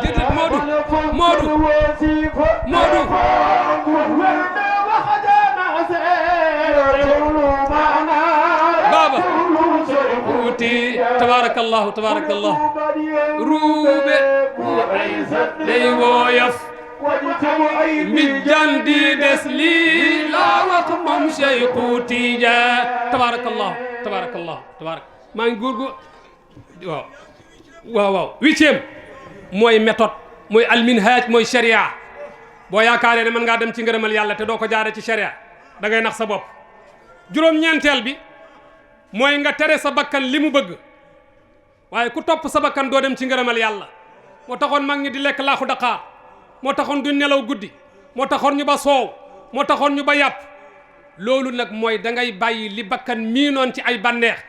déedéet Modou baba uti tabarakallahu ruube day wooyaf mbijjan di des lii laa wax moom Cheikhu Tijaan tabarakallahu maa ngi góorgóor waaw huitième mooy méthode mooy alminhaj mooy sharia boo yaakaaree ne mën ngaa dem ci ngërëmal yàlla te doo ko jaare ci sharia da ngay nax sa bopp juróom-ñeenteel bi mooy nga tere sa bakkan li mu bëgg waaye ku topp sa bakkan doo dem ci ngërëmal yàlla moo taxoon mag ñi di lekk laaxu daqaar moo taxoon du nelaw guddi moo taxoon ñu ba soow moo taxoon ñu ba yàpp loolu nag mooy da ngay bàyyi li bakkan miinoon ci ay bànneex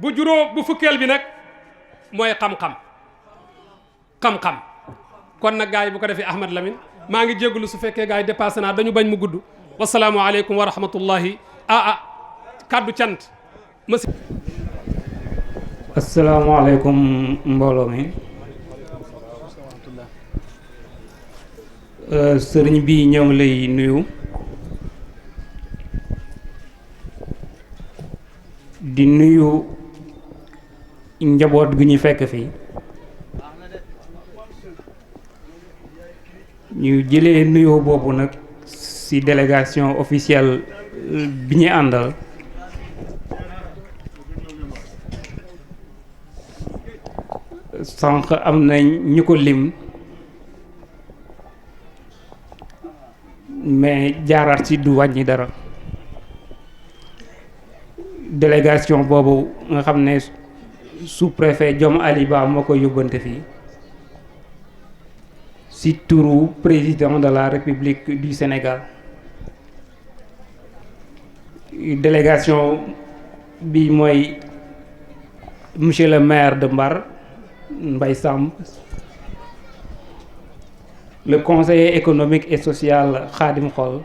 bu fukkeel bi nag mooy xam-xam kon nag gars yi bu ko defee Ahmad Lamine maa ngi jégalu su fekkee gars yi dépassé naa dañu bañ mu gudd wasalaamu aleykum wa rahmatullahi kaddu cant asalaamaaleykum mbooloo mi sëriñ bi ñoo ngi lay nuyu di nuyu njaboot gi ñu fekk fii ñu jëlee nuyoo boobu nag ci délégation officielle bi ñu àndal sànq am na ñu ko lim mais jaaraat ci du wàññi dara délégation boobu nga xam ne sous-préfet Diom Ali Ba moo ko yóbbante fii ci turu président de la République du Sénégal délégation bi mooy monsieur le maire de Mbar Mbaye Samb, le conseiller économique et social Khadim Khol,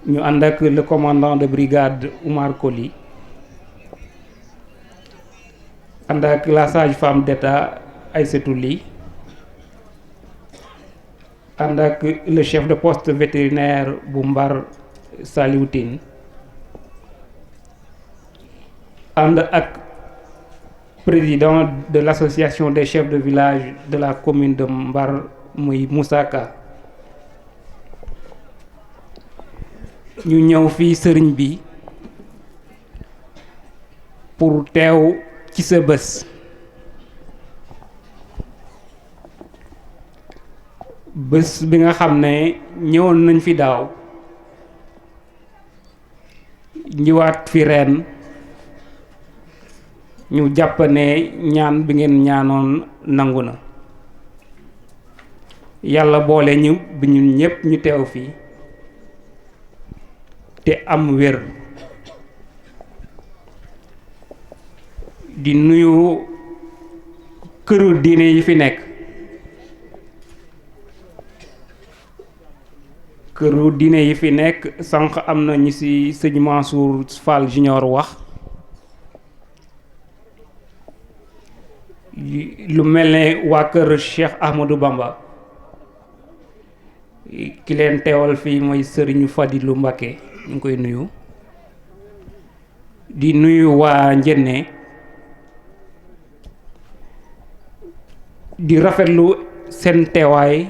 ñu ànd ak le commandant de brigade Oumar Koli, ànd ak la sage-femme d'État Aïssatou Ly, ànd ak le chef de poste vétérinaire bu Mbar Saliou Tine ànd ak président de l'association des chefs de village de la commune de Mbar muy Moussa Ka. ñu ñëw fii sëriñ bi pour teew ci sa bés. bés bi nga xam ne ñëwoon nañ fi daaw ñëwaat fi ren ñu jàpp ne ñaan bi ngeen ñaanoon nangu na yàlla boole ñu bi ñun ñépp ñu teew fii te am wér. di nuyu këru diine yi fi nekk. këru diine yi fi nekk sànq am na ñu ci sëñ Mansour Fall Junior wax lu mel ne waa kër Cheikh Ahmadou Bamba ki leen teewal fii mooy sëriñu Fadilu Mbakke ñu ngi koy nuyu. di nuyu waa Njenne di rafetlu seen teewaay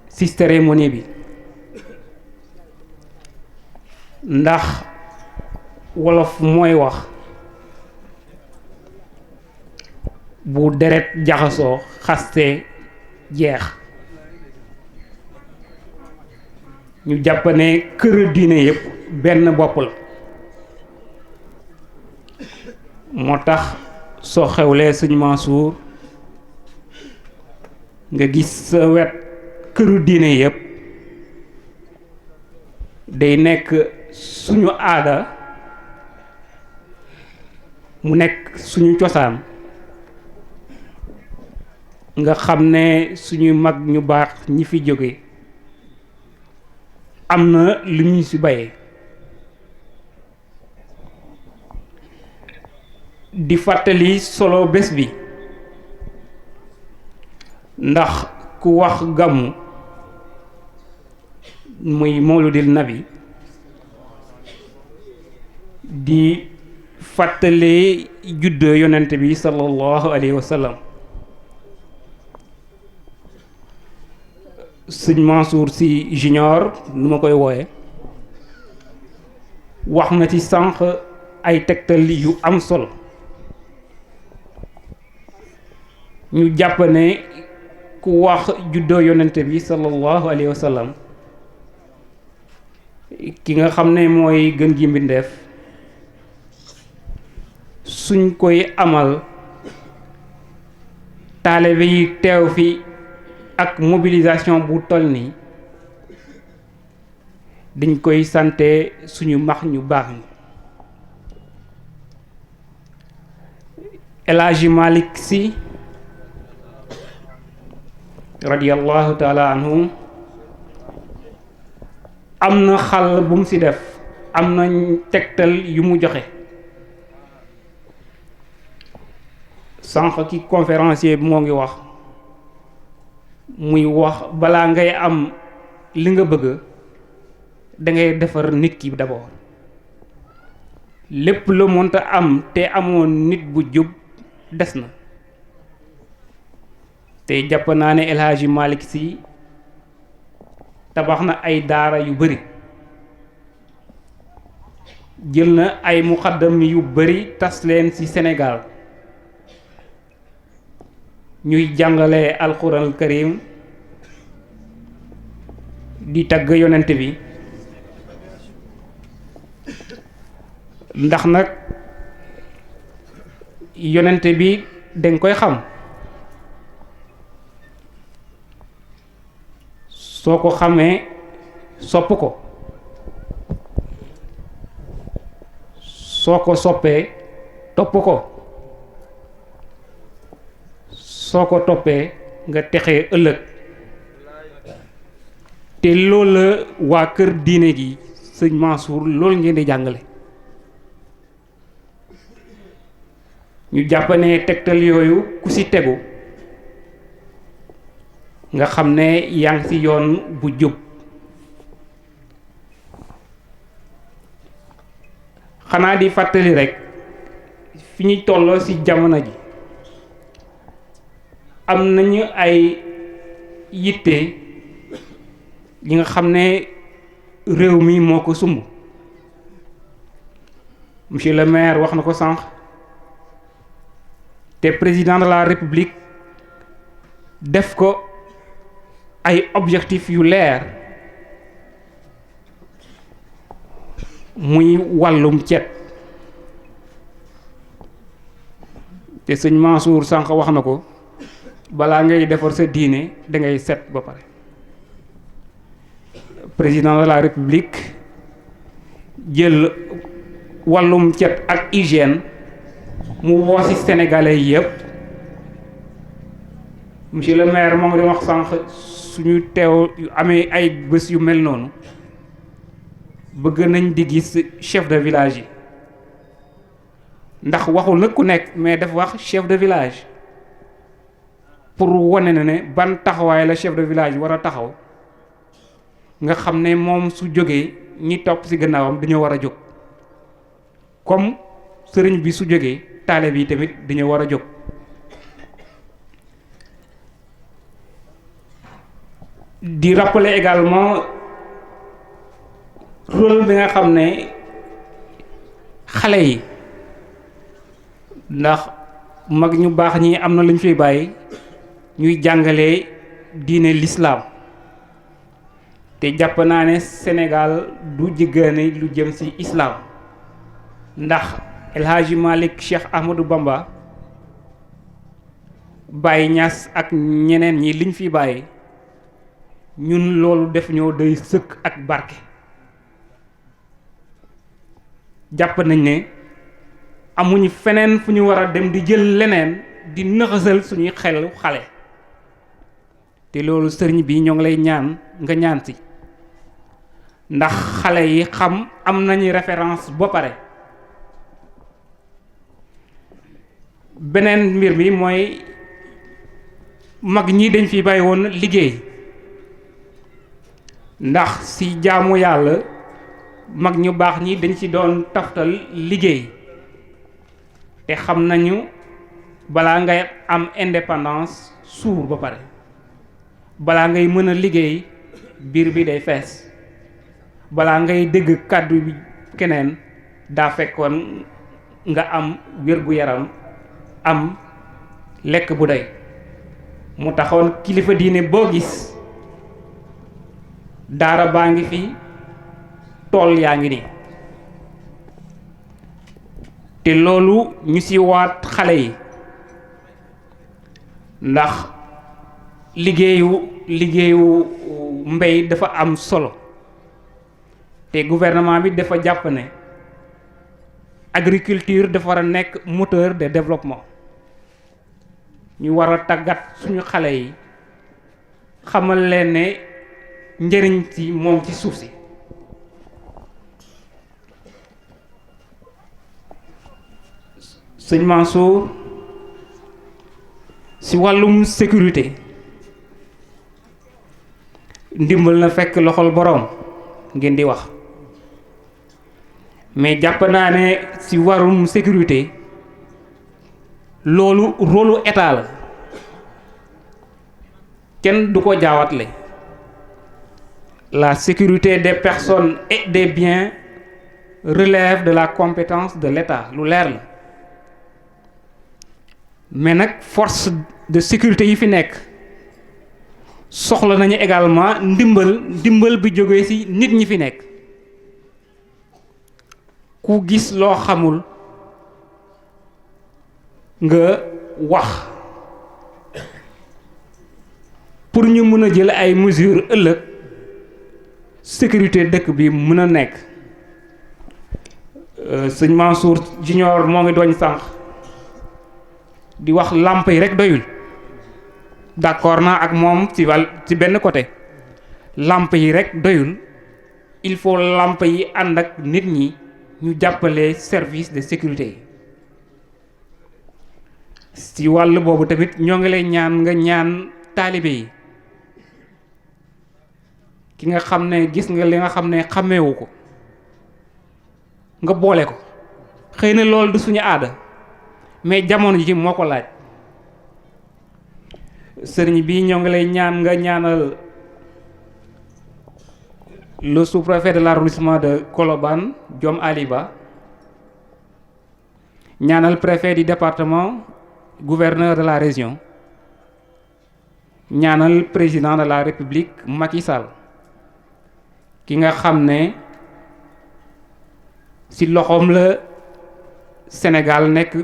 ci cérémonie bi. ndax wolof mooy wax bu deret jaxasoo xaste jeex ñu jàpp ne kër diine yépp benn bopp la moo tax soo xewlee sëñ Mansour nga gis sa wet këru diine yépp day nekk suñu aada mu nekk suñu cosaan nga xam ne suñuy mag ñu baax ñi fi jóge am na lu ñu ci bayee di fàttali solo bés bi ndax ku wax gàmmu muy mawludil nabi di fàttali juddoo yonent bi sallallahu alayhi wa sallam. sëñ Mansour Sy Junior nu ma koy wooye wax na ci sànq ay tegtal yu am solo ñu jàpp ne ku wax juddoo yonent bi sallallahu alayhi wa sallam ki nga xam ne mooy gën gi mbindeef suñ koy amal taalibe yi teew fi ak mobilisation bu toll nii dañ koy sante suñu max ñu baax ñi. El Hadji Malick Sy radiyallahu taala anhu am na xàll bu mu ci def am na tegtal yu mu joxe sànq ki conférencier bi moo ngi wax muy wax balaa ngay am li nga bëgg da ngay defar nit ki d'abord lépp la mënta am te amoon nit bu jub des na te jàpp naa ne El Hadji Malick Sy tabax na ay daara yu bari jël na ay muqaddam yu bari tas leen ci Sénégal ñuy jàngale alxuraan karim di tagg yonent bi ndax nag yonent bi danga koy xam soo ko xamee sopp ko soo ko soppee topp ko soo ko toppee nga texee ëllëg te loolu la waa kër diine gi sëñ Mansour loolu ngeen di jàngale ñu jàpp ne tegtal yooyu ku ci tegu nga xam ne yaa ngi ci yoon bu jub. xanaa di fàttali rek fi ñuy tolloo ci jamono ji am nañu ay yitte yi nga xam ne réew mi moo ko sumb. monsieur le maire wax na ko sànq te président de la république def ko ay objectifs yu leer muy wàllum cet te sëñ Mansour sànq wax na ko balaa ngay defar sa diine da ngay set ba pare. président de la république jël wàllum cet ak hygiène mu woo ci sénégalais yépp. monsieur le maire moo ngi doon wax sànq suñu teew amee ay bés yu mel noonu bëgg nañ di gis chef de village yi ndax waxul nag ku nekk mais dafa wax chef de village pour wane na ne ban taxawaay la chef de village war a taxaw nga xam ne moom su jógee ñi topp ci gannaawam dañoo war a jóg comme sëriñ bi su jógee taalibe yi tamit dañoo war a jóg. di rappeler également rôle bi nga xam ne xale yi ndax mag ñu baax ñi am na lu ñu fiy bàyyi ñuy jàngale diine l'islam te jàpp naa ne Sénégal du jigéene lu jëm ci islam ndax El Hadji Malick Cheikh Ahmadou Bamba Baye Niass ak ñeneen ñi liñ fi bàyyi ñun loolu def ñoo day sëkk ak barke. jàpp nañ ne amuñu feneen fu ñu war a dem di jël leneen di nëxasal suñuy xel xale te loolu sëriñ bi ñoo ngi lay ñaan nga ñaan si ndax xale yi xam am nañu référence ba pare. beneen mbir mi mooy mag ñi dañ fi bàyyi woon liggéey ndax ci jaamu yàlla mag ñu baax ñi dañ ci doon taftal liggéey te xam nañu balaa ngay am indépendance suur ba pare balaa ngay mën a liggéey biir bi day fees balaa ngay dégg kàddu bi keneen daa fekkoon nga am wér-gu-yaram am lekk bu doy mu taxoon kilifa diine boo gis daara baa ngi fi tool yaa ngi ni te loolu ñu ci waat xale yi ndax liggéeyu mbay dafa am solo te gouvernement bi dafa jàpp ne agriculture dafa war a nekk moteur de développement ñu war a tàggat suñu xale yi xamal leen ne njëriñ ci moom ci suuf si. sëñ Mansour ci wàllum sécurité ndimbal na fekk loxol boroom ngeen di wax mais jàpp naa ne ci wàllum sécurité loolu rôlu état la kenn du ko jaawatle la sécurité des personnes et des biens relève de la compétence de l'état lu leer la mais nag force de sécurité yi fi nekk soxla nañu également ndimbal bi jógee ci nit ñi fi nekk ku gis loo xamul nga wax pour ñu mën a jël ay mesures ëllëg sécurité dëkk bi mën a nekk. sëñ Mansour Junior moo ngi doon sànq di wax làmp yi rek doyul d'accord naa ak moom ci benn côté làmp yi rek doyul il faut làmp yi ànd ak nit ñi ñu jàppale service de sécurité yi ci wàll boobu tamit ñoo ngi lay ñaan nga ñaan taalibe yi ki nga xam ne gis nga li nga xam ne xàmmeewu ko nga boole ko xëy na loolu du suñu aada mais jamono ji moo ko laaj. sëriñ bi ñoo ngi lay ñaan nga ñaanal le sous-préfet de l'arrondissement de Colobane Diom Ali Ba, ñaanal préfet du département, gouverneur de la région, ñaanal président de la République Macky Sall ki nga xam ne ci loxoom la Sénégal nekk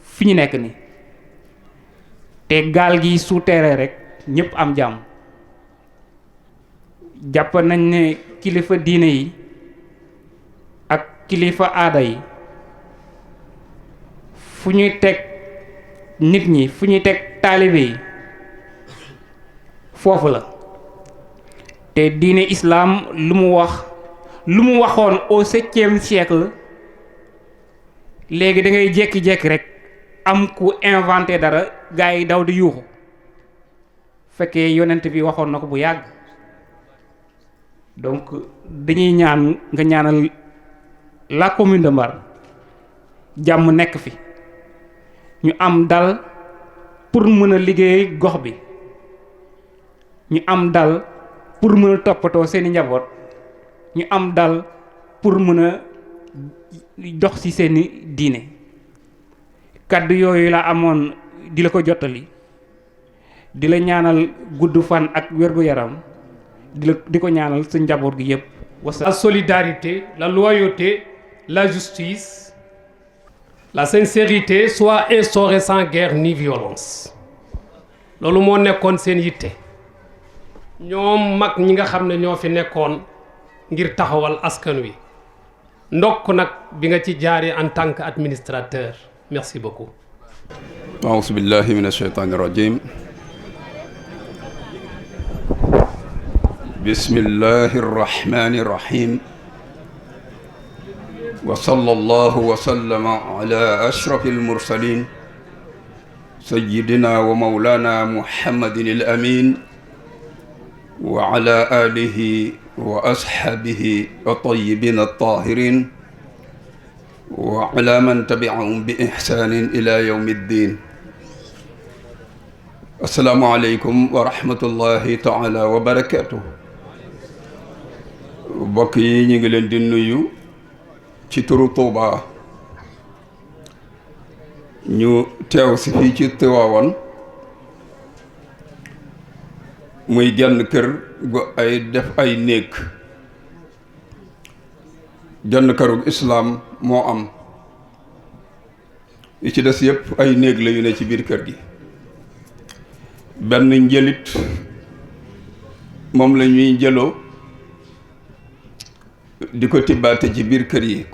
fi ñu nekk ni te gaal gi su teeree rek ñëpp am jàmm. jàpp nañ ne kilifa diine yi ak kilifa aada yi fu ñuy teg nit ñi, fu ñuy teg taalibe yi foofu la. te diine islam lu mu waxoon au 7e siècle léegi da ngay jékki-jékki rek am ku inventé dara gaa yi daw di yuuxu fekkee yonent bi waxoon na ko bu yàgg. donc dañuy ñaan nga ñaanal la commune de Mbar jàmm nekk fi, ñu am dal pour mën a liggéey gox bi, ñu am dal pour mën a toppatoo seeni njaboot, ñu am dal pour mën a dox ci seeni diine. kàddu yooyu la amoon di la ko jottali, di la ñaanal gudd fan ak wér-gu-yaram, di ko ñaanal sa njaboot gi yépp. La solidarité, la loyauté, la justice, la sincérité soit instaurée sans guerre ni violence. loolu moo nekkoon seen yitte ñoom mag ñi nga xam ne ñoo fi nekkoon ngir taxawal askan wi. ndokk nag bi nga ci jaaree en tant qu'administrateur. merci beaucoup. a'uuzu billahi mina shaytaani rajiim. bismillahi rahmaani rahiim. wa sallallahu wa sallama ala ashrafil mursaliin sayyidina wa mawlana muhammadin al amiin wa ala aalihi wa ashaabihi at-tayyibiin at-taahiriin wa ala man tabi'ahum bi ihsaanin ila yawmi ddiin. assalaamu aleykum wa rahmatullahi taala wa barakaatuh. mbokk yi ñu ngi leen di nuyu ci turu Tuuba, ñu teew si fii ci Tiwaawan muy genn kër gu ay def ay néeg. genn kërug islaam moo am, yi ci des yépp ay néeg la yu ne ci biir kër gi. benn njëlit moom la ñuy jëloo di ko tibbaate ci biir kër yi.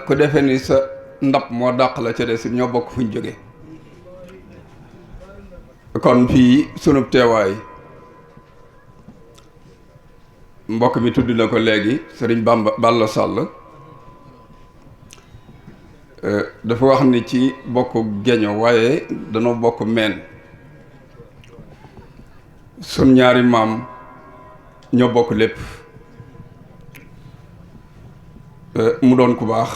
ku defe ni sa ndab moo dàq la ca des ñoo bokk fuñ jóge. kon fii sunub teewaay mbokk mi tudd na ko léegi, Sëriñ Balla Sall dafa wax ni ci bokk geño waaye danoo bokk meen. sun ñaari maam ñoo bokk lépp. mu doon ku baax,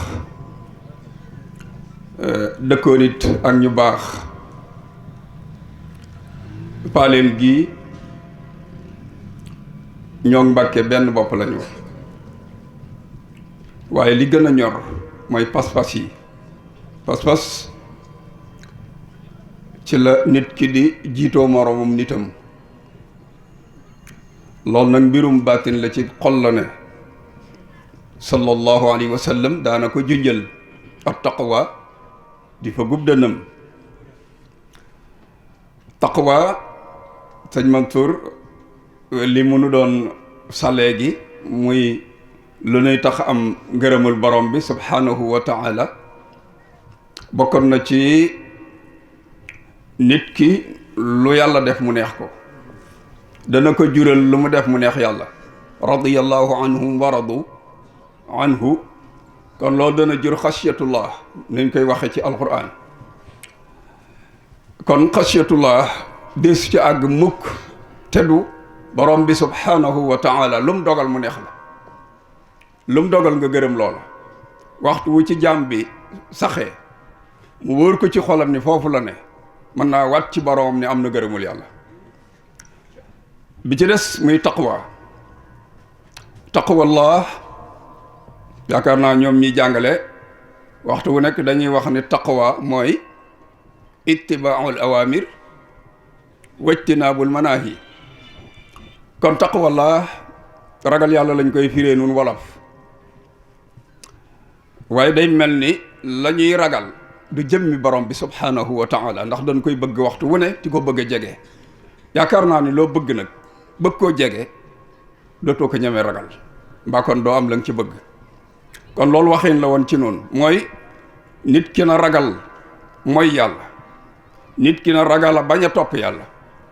dëkkoon it ak ñu baax. paaleen gi ñoo Mbàkke benn bopp lañu, waaye li gën a ñor mooy pas-pas yi. pas-pas ci la nit ki di jiitoo moroomum nitam. loolu nag mbirum baatin la, ci xol la ne. sallallahu alayhi wa sallam daana ko junjal ak taqwa di fa gub dënam. taqwa sëñ Mansour li mu nu doon salee gi muy lu nuy tax am ngërëmul borom bi subhanahu wa ta'ala, bokkoon na ci nit ki lu yàlla def mu neex ko, dana ko jural lu mu def mu neex yàlla. radiyallahu anhum wa radu anhu. kon loolu dana jur xasiyatullah nañ koy waxe ci alquran. kon xasiyatullah des ci àgg mukk te du borom bi subhanahu wa taala lu mu dogal mu neex la, lu mu dogal nga gërëm loola. waxtu wu ci jaam bi saxee mu wóor ko ci xolam ni foofu la ne, mën naa wat ci boromam ni am na gërëmul yàlla. bi ci des muy taqwallah yaakaar naa ñoom ñi jàngale waxtu wu nekk dañuy wax ni taqwa mooy ittibaaul awamir wajtinaabul manaahi. kon taqwallah ragal yàlla lañ koy firee nun wolof, waaye day mel ni la ñuy ragal du jëmmi borom bi subhanahu wa taala, ndax dañ koy bëgg waxtu wu ne ti ko bëgg a jege. yaakaar naa ni loo bëgg nag bëgg koo jege dootoo ko ñemee ragal, mbaa kon doo am la nga ci bëgg. kon loolu waxin la woon ci noonu, mooy nit ki na ragal mooy yàlla, nit ki na ragal a bañ a topp yàlla.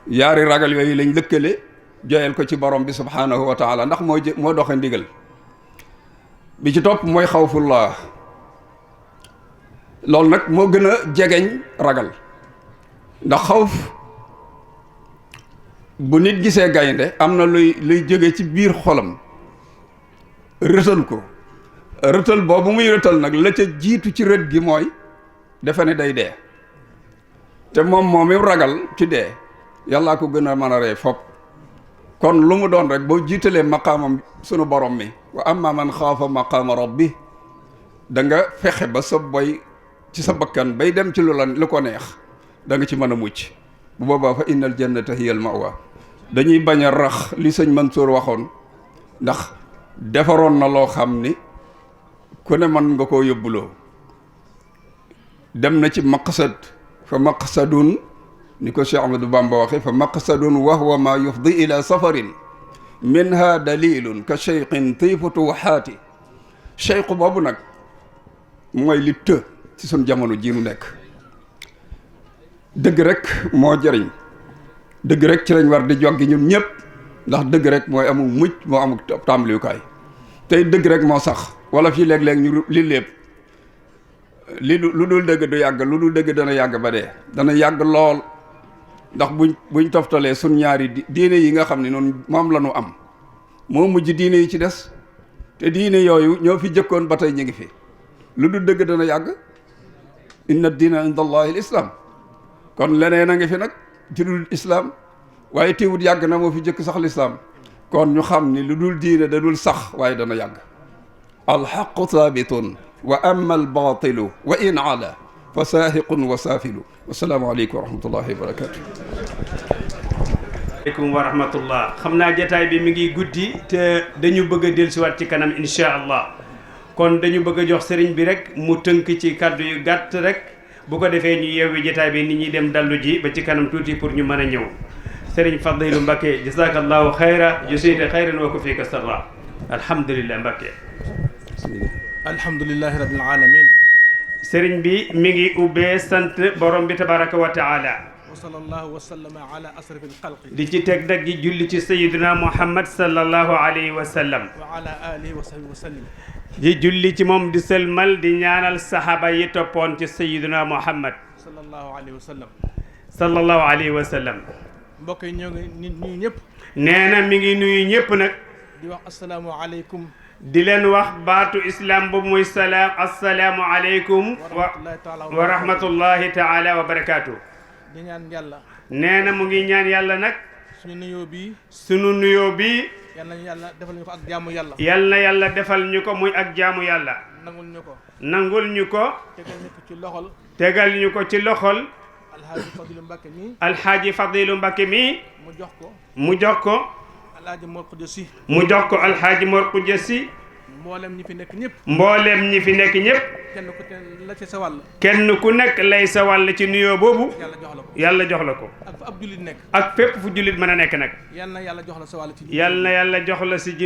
yaari ragal yooyu lañ lëkkale joyal ko ci borom bi subhanahu wa taala, ndax moo doxe ndigal. bi ci topp mooy xawfullah, loolu nag moo gën a jegeñ ragal, ndax xawf bu nit gisee gaynde am na luy jóge ci biir xolam rëtal ko. rëtal boobu muy rëtal nag la ca jiitu ci rët gi mooy defe ne day dee, te moom mi ragal ci dee yàllaa ko gën a mën a rey fopp. kon lu mu doon rek boo jiitalee maqaamam sunu borom mi, wa amma man xaafa maqaama rabbi, da nga fexe ba sa boy ci sa bakkan bay dem ci lu ko neex da nga ci mën a mucc. bu boobaa fa innal jannata hiya al mawa. dañuy bañ a rax li sëñ Mansour waxoon, ndax defaroon na loo xam ni ku ne mën nga koo yóbbuloo. dem na ci maqsad, fa maqsadun ni ko Cheikh Ahmadou Bamba waxe, fa maqsadun wa huwa ma yufdi ila safarin minha dalilun ka cheikhin tiifatu waxaati. cheikh boobu nag mooy li të ci sun jamono ji nu nekk. dëgg rek moo jëriñ, dëgg rek ci lañ war di joggi ñun ñëpp, ndax dëgg rek mooy amul mucc, moo amul tàmbalikaay. tey dëgg rek moo sax, wala fii léeg-léeg ñu li lépp lu dul dëgg du yàgg, lu dul dëgg dana yàgg ba dee, dana yàgg lool. ndax buñ toftalee sun ñaari diine yi nga xam ne noonu moom la ñu am, moo mujj diine yi ci des, te diine yooyu ñoo fi jëkkoon ba tey ñu ngi fi. lu dul dëgg dana yàgg. inna diina inda allahi l islam. kon leneen a ngi fi nag ci dul islam, waaye teewut yàgg na moo fi jëkk sax lislaam. kon ñu xam ni lu dul diine da dul sax waaye dana yàgg. alxaqu thabitun wa amma albatilu wa in ala fa saahiqun wa saafilu. wasalaamu aleykum wa rahmatullahi wa barakatu. aleykum wa rahmatullah. xam naa jataay bi mi ngi guddi te dañu bëgg a dellusiwaat ci kanam insha allah, kon dañu bëgg a jox sëriñ bi rek mu tënk ci kàddu yu gàtt rek, bu ko defee ñu yeewi jataay bi nit ñi dem dallu ji ba ci kanam tuuti pour ñu mën a ñëw. sëriñ Fadilu Mbakke jazakallahu xayra jusita xayran wa kufika sarra. alhamdulillah Mbakke. alhamdulillahi rabbil alamin. sëriñ bi mi ngi ubbee sant borom bi tabaraka wa taala. wa sallallahu wa sallama ala asrafil xalqi. di ci teg dag gi julli ci sayyidina Muhammad sallallahu alayhi wa sallam. wa ala alihi wa sahbihi wa sallim. di julli ci moom di sëlmal di ñaanal saxaaba yi toppoon ci sayyidina Muhammad sallallahu alayhi wa sallam. sallallahu alayhi wa sallam. mbokk yi ñoo ngi nuyu ñëpp. nee na mi ngi nuyu ñëpp nag. di wax asalaamu aleykum. di leen wax baatu islam boobu muy salaam asalaamu aleykum wa rahmatullahi taala wa barakaatu. di ñaan yàlla. nee na mu ngi ñaan yàlla nag. suñu nuyoo bii. sunu nuyoo bii. yal na yàlla defal ñu ko ak jaamu yàlla. yal na yàlla defal ñu ko muy ak jaamu yàlla. nangul ñu ko. nangul ñu ko. tegal ñu ko ci loxol. tegal ñu ko ci loxol. alxaaji Fadilu Mbakke mi. alxaaji Fadilu Mbakke mi. mu jox ko. mu jox ko. alxaaji Mor Xuja Si. mu jox ko alxaaji Mor Xuja Si. mboolem ñi fi nekk ñëpp. mboolem ñi fi nekk ñëpp. kenn ku ne la ci sa wàll. kenn ku nekk lay sa wàll ci nuyoo boobu. yàlla jox la ko. yàlla jox la ko. ak fu ab jullit nekk. ak fépp fu jullit mën a nekk nag. yal na yàlla jox la sa wàll ci. yal na yàlla jox la si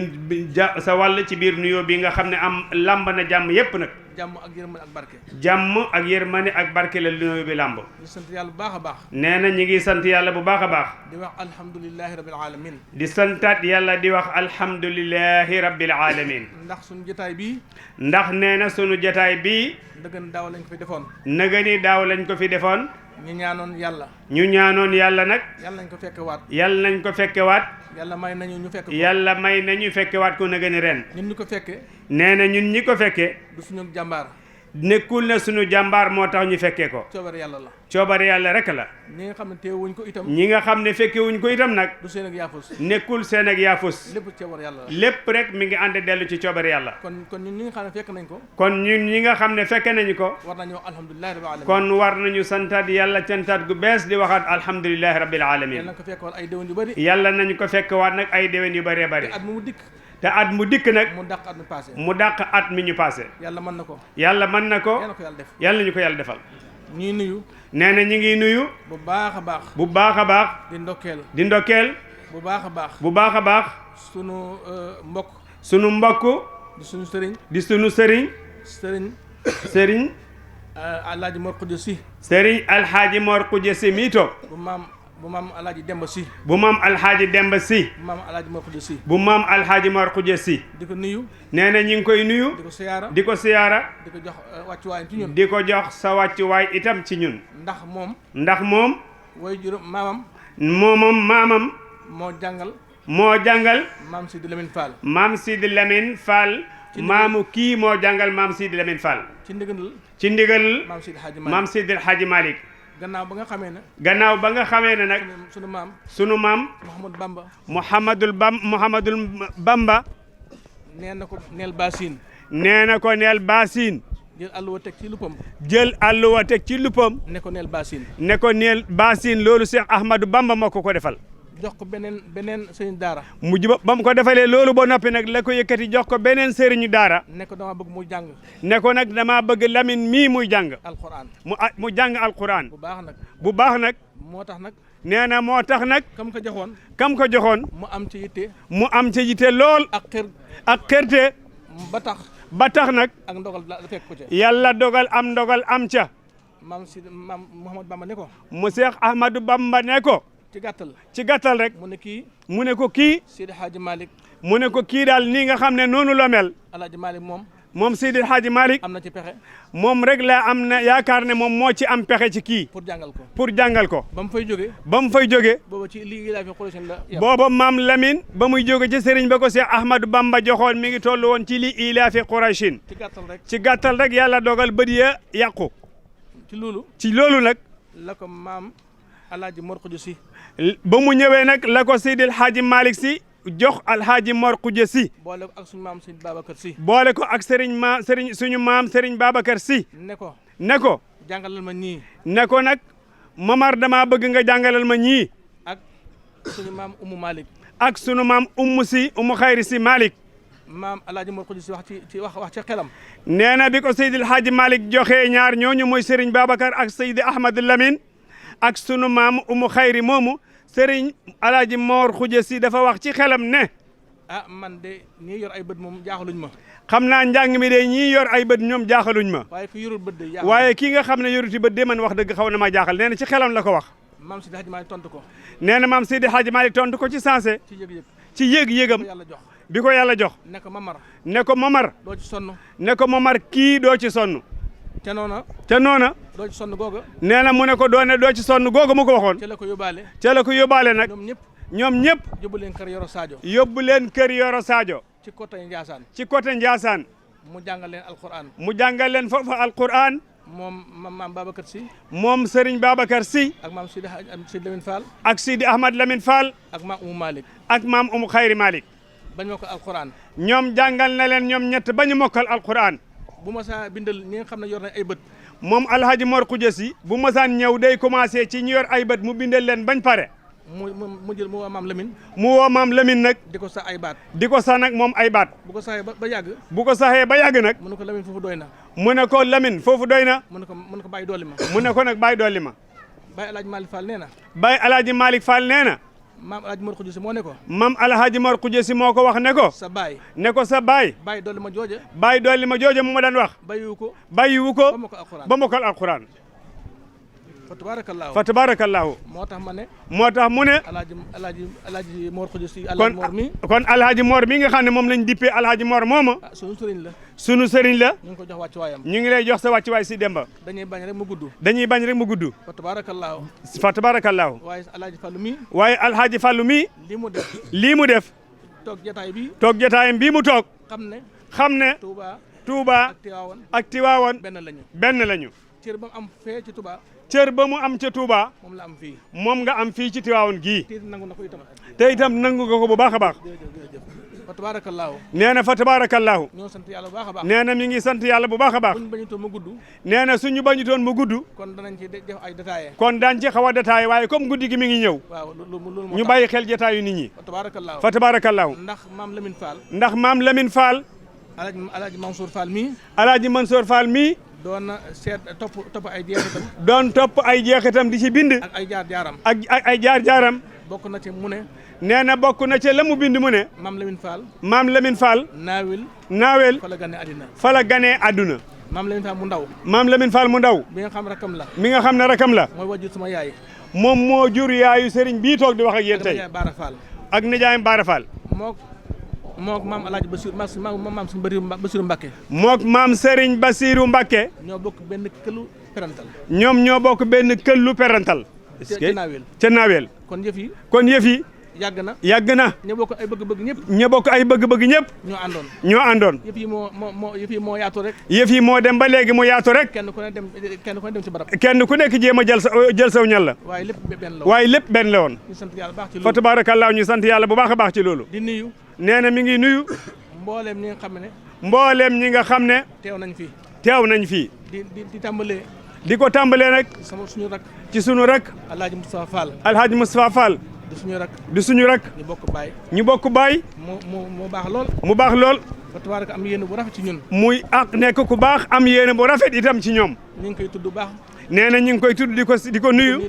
sa wàll ci biir nuyoo bi nga xam ne am làmb na jàmm yépp nag. jàmm ak yërmande ak barke. jàmm ak yërmande ak barke la nuyoo bi làmb. di sant yàlla bu baax a baax. nee na ñi ngi sant yàlla bu baax a baax. di wax alhamdulilahi rabbil alamin. di santaat yàlla di wax alhamdulilahi rabbil alamin. ndax suñu jotaay bii. ndax nee na sunu jotaay bii. ndëgën daaw lañ ko fi defoon. nëgëni daaw lañ ko fi defoon. ñu ñaanoon yàlla. ñu ñaanoon yàlla nag. yàlla nañ ko fekke waat. yàlla nañ ko fekke waat. yàlla may nañu ñu fekk ko. yàlla may nañu fekkewaat ko na gën a ren. ñun ñu ko fekkee. nee na ñun ñi ko fekkee. du suñu jàmbaar. nekkul na suñu jàmbaar moo tax ñu fekkee ko. coobare yàlla la. coobare yàlla rek la. ñi nga xam ne teewuñ ko itam. ñi nga xam ne fekkewuñ ko itam nag. du seen ak yaafus. nekkul seen ak yaafus. lépp coobare yàlla la. lépp rek mi ngi ànd dellu ci coobare yàlla. kon ñun ñi nga xam ne fekk nañ ko. kon ñun ñi nga xam ne fekke nañu ko. war nañu wax alhamdulilah rabbil alamin. kon war nañu santaat yàlla cantaat gu bees di waxaat alhamdulilahi rabbil alamin. yàlla nañ ko fekkewaat ay déwén yu bëri. yàlla nañu ko fekkewaat nag ay déwén yu bëree bëri. te at mu dikk. te at mu dikk nag. mu dàq at mi passé. mu dàq at mi ñu passé. yàlla mën na ko. yàlla mën na ko. yàlla ko yàlla def. yàlla nañu ko yàlla defal. ñuy nuyu. nee na ñu ngi nuyu. bu baax a baax. bu baax a baax. di ndokkeel. di ndokkeel. bu baax a baax. bu baax a baax. sunu mbokk. sunu mbokk. di sunu sëriñ. di sunu sëriñ. sëriñ. sëriñ. Alaaji Mor Xuja Si. sëriñ Alxaaji Mor Xuja Si mii toog. bu maam Alaaji Demba Si. bu maam Alxaaji Demba Si. bu maam Alaaji Mor Xuja Si. bu maam Alxaaji Mor Xuja Si. di ko nuyu. nee na ñu ngi koy nuyu. di ko siyaara. di ko siyaara. di ko jox wàccuwaayam ci ñun. di ko jox sa wàccuwaay itam ci ñun. ndax moom. ndax moom. way juróom maamam. maamam. moo jàngal. moo jàngal. maam Sidi Lamine Fall. maam Sidi Lamine Fall. maamu kii moo jàngal maam Sidi Lamine Fall. ci ndigal. ci ndigal. maam Sidi Hadji Malick. maam Sidi Hadji Malick. gannaaw ba nga xamee ne. gannaaw ba nga xamee ne nag. sunu maam. sunu maam. Mouhamadou Bamba. Mouhamadul Bamba. nee na ko neel Basin. nee na ko neel Basin. jël àlluwa teg ci luppam. jël àlluwa teg ci luppam. ne ko neel Basin. ne ko neel Basin loolu Cheikh Ahmadou Bamba moo ko defal. jox ko beneen sëriñ daara. mujj ba mu ko defalee loolu ba noppi nag la ko yëkkati jox ko beneen sëriñu daara. ne ko dama bëgg muy jàng. ne ko nag damaa bëgg Lamine mii muy jàng. alquran mu jàng alquran. bu baax nag. bu baax nag. moo tax nag. nee na moo tax nag. kam ko joxoon. kam ko joxoon. mu am ci yitte. mu am ci yitte lool. ak xër. ak xërte. ba tax nag. ak ndogal la fekk ko ca. yàlla dogal am ndogal am ca. maam Mouhamadou Bamba ne ko. mu Cheikh Ahmadou Bamba ne ko. ci gàttal rek. mu ne ko kii. Seydi Hadji Malick. mu ne ko kii daal nii nga xam ne noonu la mel. Alaaji Malick moom Seydi Hadji Malick. am na ci pexe. moom rek la am na yaakaar ne moom moo ci am pexe ci kii. pour jàngal ko. ba mu fay jógee. booba ci lii Ilaafi Qurayshin la yem. booba maam Lamine ba muy jóge ci sëriñ ba ko Cheikh Ahmadou Bamba joxoon mi ngi toll woon ci lii Ilaafi Qurayshin. ci gàttal rek yàlla dogal bët ya yàqu. ci loolu nag. la ko maam Alaaji Mor Xuja Si. ba mu ñëwee nag la ko Seydil Hadji Malick Si jox Alhaji Mor Xuja Si. boole ko ak suñu maam Serigne Babacar Si. boole ko ak suñu maam Serigne Babacar Si. ne ko. jàngalal ma ñii. ne ko nag Momar damaa bëgg nga jàngalal ma ñii. ak suñu maam Umu Malick. ak suñu maam Umu Xayri Si Malick. maam Alhaji Mor Xuja Si wax ci xelam. nee na bi ko Seydil Hadji Malick joxee ñaar ñooñu mooy Serigne Babacar ak Seydi Ahmad Lamine. ak sunu maam Umu Xayri moomu Serigne Alaaji Mor Xuja Si dafa wax ci xelam ne. man de ñii yor ay bët moom jaaxaluñ ma. xam naa njàng mi de ñii yor ay bët ñoom jaaxaluñ ma. waaye ki yorul bët de waaye kii nga xam ne yoruti bët de man wax dëgg xaw na ma jaaxal nee na ci xelam la ko wax. maam Seydi Hadji Malick tontu ko. nee na maam Seydi Hadji Malick tontu ko ci sensé. ci yëg-yëgam. bi ko yàlla jox. ne ko Momar. doo ci sonn. ne ko Momar kii doo ci sonn. te noona. doo ci sonn googa. nee na mu ne ko doo ci sonn googa mu ko waxoon. ca la ko yóbbaale. nag. ñoom ñëpp. yóbbu leen kër Yoro Sadio. ci côté Ndiassane. mu jàngal leen alquran. foofu alquran. moom maam Babacar Si. moom Serigne Babacar Si. ak maam Sidi Lamine Fall. ak Sidi Ahmad Lamine Fall. ak maam Umu Malick. ak maam Umu Xayri Malick. bañ mokkal alquran. ñoom jàngal na leen ñoom ñett bañu mokkal alquran. bu ma saa bindal ñi nga xam ne yor nañ ay bët. moom Alhaji Mor Xuja Si bu masaan ñëw day commencé ci ñu yor ay bët mu bindal leen bañ pare. mu woo maam Lamine. nag. di ko sax ay baat. nag moom ay baat. bu ko saxee ba yàgg. nag. mu ne ko Lamine foofu doy na. mu ne ko Lamine foofu doy na. mu ne ko bàyyi dolli ma. mu ne ko nag bàyyi dolli ma. Baye Alhaji Malick Fall nee na. Baye Alhaji Malick Fall nee na. maam Alhaji Mor Xuja Si moo ne ko. maam Alhaji Mor Xuja Si moo ko wax ne ko. sa baay. ne ko sa baay. bàyyi dolli ma jooja. bàyyi dolli ma jooja mu ma daan wax. bàyyiwu ko. ba mokkal alquran. fa tabaarakallaahu moo tax ma ne moo tax mu ne alaaji Mor Xuja si kon alaaji Mor mi nga xam ne moom lañ dippee alaaji Mor mooma sunu sëriñ la sunu sëriñ la ñu ngi ko jox wàccu waayam ñu ngi lay jox sa wàccu waay si Demba dañuy bañ rek mu gudd fa tabaarakallaahu waaye alaaji Fallu mi lii mu def toog jataayam bii mu toog xam ne Touba ak Tiwaawan benn lañu cër ba mu am fee ci Touba cër ba mu am ca Touba moom la am fii moom nga am fii ci Tiwaawan gii nangu na ko itam te itam nangu nga ko bu baax a baax fa tabaarakallaahu nee na fa tabaarakallaahu ñoo sant yàlla bu baax a baax nee na mi ngi sant yàlla bu baax a baax buñ bañutoon mu gudd nee na suñu bañutoon mu gudd kon danañ ci def ay détaillé kon daan ci xaw a détaillé waaye comme guddi gi mi ngi ñëw waaw loolu ñu bàyyi xel jotaayu nit ñi fa tabaarakallaahu ndax maam Lamine Fall alaaji Mansour Fall mii alaaji Mansour Fall mii doon na seet topp ay jeexitam doon topp ay jeexitam di ci bind ak ay jaar-jaaram ak ay jaar-jaaram bokk na ci mu ne nee na bokk na ci la mu bind mu ne maam Lamine Fall naawel fa la ganee àdduna maam Lamine Fall mu ndaw maam Lamine Fall mu ndaw mi nga xam rakam la mi nga xam ne rakam la mooy wajur sama yaay moom moo jur yaayu sëriñ bii toog di wax ak yéen tey ak nijaayam Baara Fall mook maam alaaji maam suñu Basiru Mbàkke mook maam Serigne Basiru Mbàkke ñoo bokk benn këllu perantal ñoom ñoo bokk benn këllu perantal ca naaweel kon yëf yi yàgg na ña bokk ay bëgg-bëgg ñëpp ñoo àndoon yëf yi moo yaatu rek yëf yi moo dem ba léegi mu yaatu rek kenn ku ne dem ci barab kenn ku nekk jéem a jël saw ñal la waaye lépp benn la woon fa tabaarakallaahu ñu sant yàlla bu baax a baax ci loolu di nuyu nee na mi ngi nuyu mbooleem ñi nga xam ne ñi nga xam ne teew nañ fii di tàmbalee di ko tàmbalee nag suñu rak ci sunu rak alhaaji Moustapha Fall di suñu rak ñu bokk baay mu baax lool fa tabaaraka am yéene bu rafet ci ñun muy nekk ku baax am yéene bu rafet itam ci ñoom ñu ngi koy tudd baax nee na ñu ngi koy tudd di ko nuyu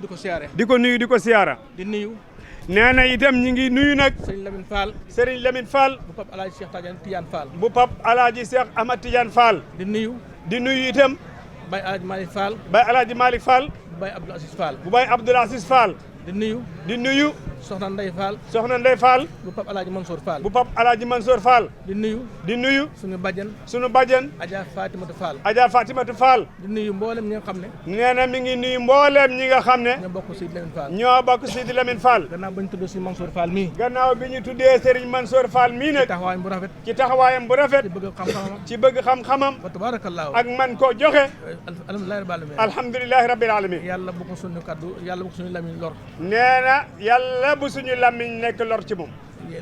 di ko siyaara di nuyu nee na itam ñi ngi nuyu nag Serigne Lamine Fall bu Pape Alaaji Cheikh Tidiane Fall bu Pape Alaaji Cheikh Ahmad Tidiane Fall di nuyu itam Baye Alaaji Malick Fall bu Baye Abdoul Aziz Fall di nuyu Soxna Ndeye Fall bu Pape Alaaji Mansour Fall di nuyu suñu bàjjen Adja Fatimatu Fall di nuyu mboolem ñi nga xam ne nee na mi ngi nuyu mboolem ñi nga xam ne ñoo bokk Sidi Lamine Fall gannaaw bi ñu tuddee Serigne Mansour Fall mii gannaaw bi ñu tuddee Serigne Mansour Fall mii nag ci taxawaayam bu rafet ci bëgg xam-xamam fa tabaarakallaahu ak man koo joxe alhamdulillahi rabbil alamin alhamdulillahi rabbil alamin yàlla bu ko suñu kaddu yàlla bu ko suñu lamiñ lor nee na yàlla bu suñu lamiñ nekk lor ci moom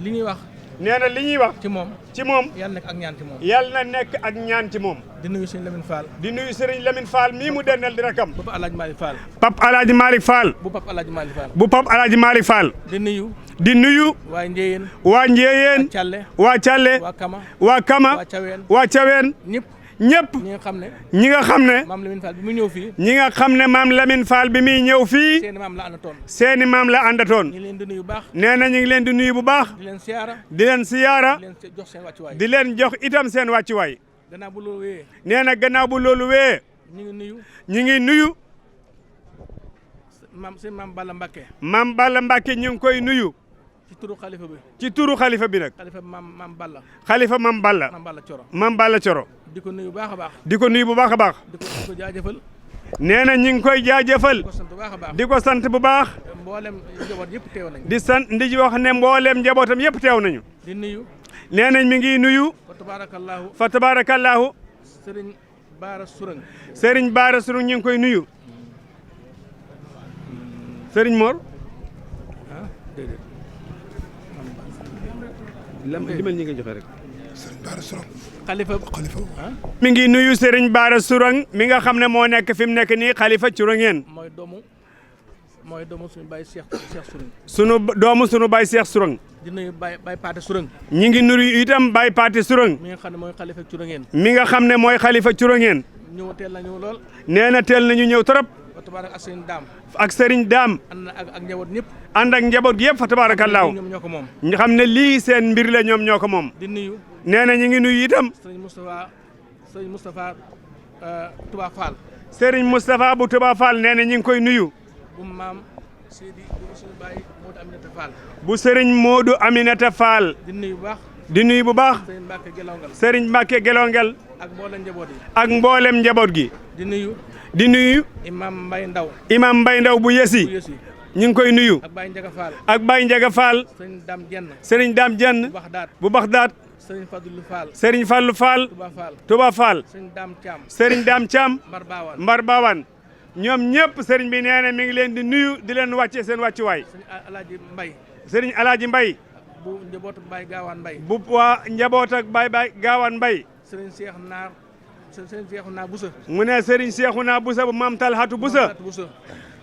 li ñuy wax nee na li ñuy wax ci moom yàlla nekk ak ñaan ci moom yàlla na nekk ak ñaan ci moom di nuyu Serigne Lamine Fall di nuyu Serigne Lamine Fall mii mu dennal di rakam Pape Alaaji Malick Fall bu Pape Alaaji Malick Fall di nuyu waa Njéyeen waa Calle waa Kama waa Caween ñëpp ñi nga xam ne maam Lamine Fall bi muy ñëw fii ñi nga xam ne maam Lamine Fall bi muy ñëw fii seeni maam la àndatoon nee na ñu ngi leen di nuyu bu baax di leen siyaara di leen jox itam seen wàccuwaay nee na gannaaw bu loolu wee ñu ngi nuyu maam Balla Mbacké ñu ngi koy nuyu ci turu xalifa bi nag xalifa maam Balla Coro di ko nuyu bu baax a baax di ko jaajëfal nee na ñu ngi koy jaajëfal di ko sant bu baax mboolem njaboot yëpp teew nañu di wax ne mboolem njabootam yëpp teew nañu di nuyu nee nañ mi ngi nuyu fa tabaarakallaahu Serigne Baara Surung ñu ngi koy nuyu Serigne Mor limal ñi nga joxe rek mi ngi nuyu Serigne Bara Sourang mi nga xam ne moo nekk fi mu nekk nii xalifa Curangeen mooy doomu suñu baay Cheikh Sourang sunu baay Cheikh Sourang di nuyu Baye Paate Sourang ñi ngi nuyu itam Baye Paate Sourang mi nga xam ne mooy xalifa Curangeen ñëw teel na ñëw lool nee na teel nañu ñëw trop ak Serigne Daam ak njaboot ñëpp ànd ak njaboot gi yëpp fa tabaarakallaahu ñu xam ne lii seen mbir la ñoom ñoo ko moom nee na ñu ngi nuyu itam Serigne Moustapha Touba Fall Serigne Moustapha bu Touba Fall nee na ñu ngi koy nuyu. bu maam Seydi bu suñu baay Modou Aminata Fall. bu Serigne Modou Aminata Fall. di nuyu bu baax. di nuyu bu baax. Serigne Mbacke Gelongal. Serigne Mbacke Gelongal. ak mboolem njaboot yi. ak mboolem njaboot gi. di nuyu. di nuyu. imam Mbaye Ndaw. imam Mbaye Ndaw bu Yesi. ñu ngi koy nuyu. ak Baye Ndiaga Fall. ak Baye Ndiaga Fall. Serigne Dame Dieng. Serigne Dame Dieng. bu Baxdaat. bu Baxdaat. Serigne Fadlou Fall. Serigne Fallou Fall. Touba Fall. Touba Fall. Serigne Dame Thiam. Serigne Dame Thiam. Mbar Bawane. Mbar Bawane. ñoom ñëpp Serigne bi nee na mi ngi leen di nuyu di leen wàccee seen wàccuwaay. Serigne Alaaji Mbaye. Serigne Alaaji Mbaye. bu njaboot ak Baye Gaawaan Mbaye. bu waa njaboot ak Baye Gaawaan Mbaye. Serigne Cheikh Naar. Serigne Cheikhouna Boussa. mu ne Serigne Cheikhouna Boussa bu maam Talhatu Boussa.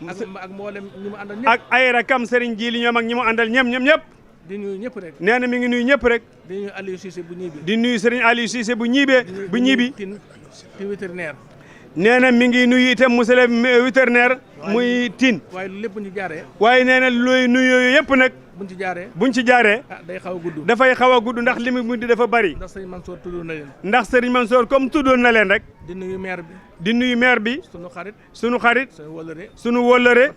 ak mboolem ñi mu àndal ñëpp. ak ay rakam Serigne Jili ñoom ak ñi mu àndal ñëpp. di nuyu ñëpp rek. nee na mi ngi nuyu ñëpp rek. di nuyu Aliou Cissé bu ñiibi. di nuyu Serigne Aliou Cissé bu ñiibi. tin vétérinaire. nee na mi ngi nuyu itam monsieur le vétérinaire muy tin. waaye lu lépp bu ñu jaaree. waaye nee na looy nuyu yëpp nag. buñ ci jaaree. day xaw a gudd. dafay xaw a gudd ndax li mu mujj dafa bari. ndax Serigne Mansour tuddoon na leen. ndax Serigne Mansour comme tuddoon na leen rek. di nuyu maire bi. di nuyu maire bi. sunu xarit. sunu wóllëre.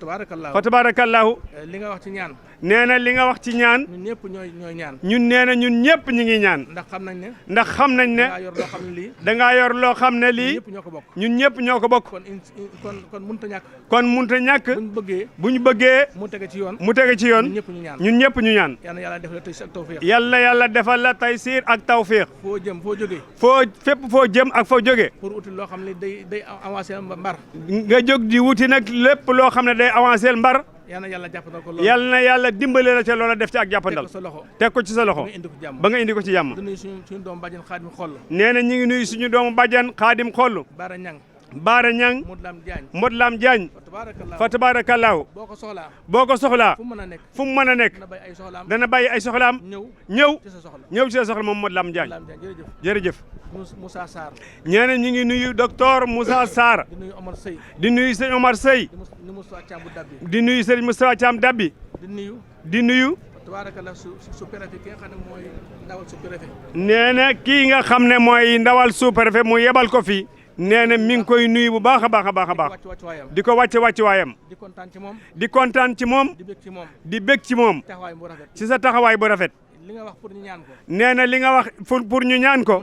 fa tabaarakallaahu. li nga wax ci ñaan. nee na li nga wax ci ñaan. ñun ñëpp ñooy ñaan. ñun nee na ñun ñëpp ñu ngi ñaan. ndax xam nañ ne. da ngaa yor loo xam ne lii. ñun ñëpp ñoo ko bokk. kon mënut a ñàkk. kon mënut a ñàkk. bu ñu bëggee. mu tege ci yoon. ñun ñëpp ñu ñaan. yal na yàlla defal la taysiir ak tawfiix. foo jógee. fépp foo jëm ak foo jógee. pour uti loo xam ne day avancé mbar. nga jóg di wuti nag lépp loo xam ne day avancé mbar. yal na yàlla jàppandal ko loolu. yal na yàlla dimbale la ca loola def ci ak jàppandal. teg ko ci sa loxo. ba nga indi ko ci jàmm. di nuyu suñu doomu bàjjen Xaadim Xoll. nee na ñu ngi nuyu suñu doomu bàjjen Xaadim Xoll. Baara Ñang Modou Lam Diagne fa tabaarakallaahu. boo ko soxlaa fu mu mën a nekk dana bàyyi ay soxlaam ñëw ci sa soxla moom Modou Lam Diagne. jërëjëf. Moussa Sarr. ñeneen ñi ngi nuyu docteur Moussa Sarr. di nuyu Omar Sey. di nuyu sëñ Omar Sey. di nuyu sëñ Moustapha Thiam Dabbi. di nuyu. tabaarakallaa sous-préfet ki nga xam ne mooy ndawal sous-préfet. nee na kii nga xam ne mooy ndawal sous-préfet mu yebal ko fi. nee na mi ngi koy nuyu bu baax a baax a baax a baax. di ko wàcce waayam. di kontaan ci moom. di kontaan ci moom. di bég ci moom. ci sa taxawaay bu rafet. li nga wax pour ñu ñaan ko. nee na li nga wax pour ñu ñaan ko.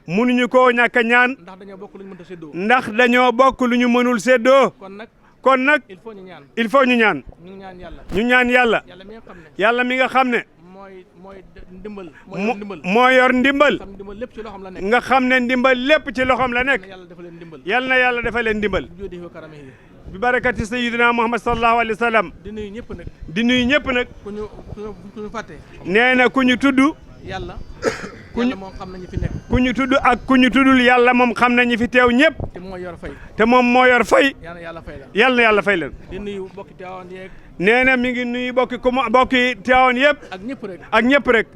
mënuñu koo ñàkk a ñaan. ndax dañoo bokk lu ñu mënta séddoo. ndax dañoo bokk lu ñu mënul séddoo. kon nag il faut ñu ñaan. il faut ñu ñaan. ñu ñaan yàlla. yàlla mi nga xam ne. mooy ndimbal. moo yor ndimbal. nga xam ne ndimbal lépp ci loxoom la nekk. yal na yàlla defal leen ndimbal. bi barakati sayyidina Muhammad sallallahu alayhi wa sallam. di nuyu ñëpp nag. di nuyu ñëpp nag. ku ñu fàtte. nee na ku ñu tudd. yàlla moom xam nañu fi nekk. ku ñu tudd ak ku ñu tuddul yàlla moom xam nañu fi teew ñëpp. te moo yor fay. te moom moo yor fay. yal na yàlla fay la. yal na yàlla fay leen. di nuyu bokki Tiwaawan yeeg. nee na mi ngi nuyu bokki Tiwaawan yëpp. ak ñëpp rek.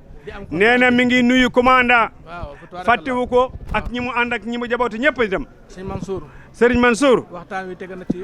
nee na mi ngi nuyu commandant. waaw fàttewu ko ak ñi mu ànd ak ñi mu jaboote ñëpp itam. Serigne Mansour. waxtaan wi tege na ci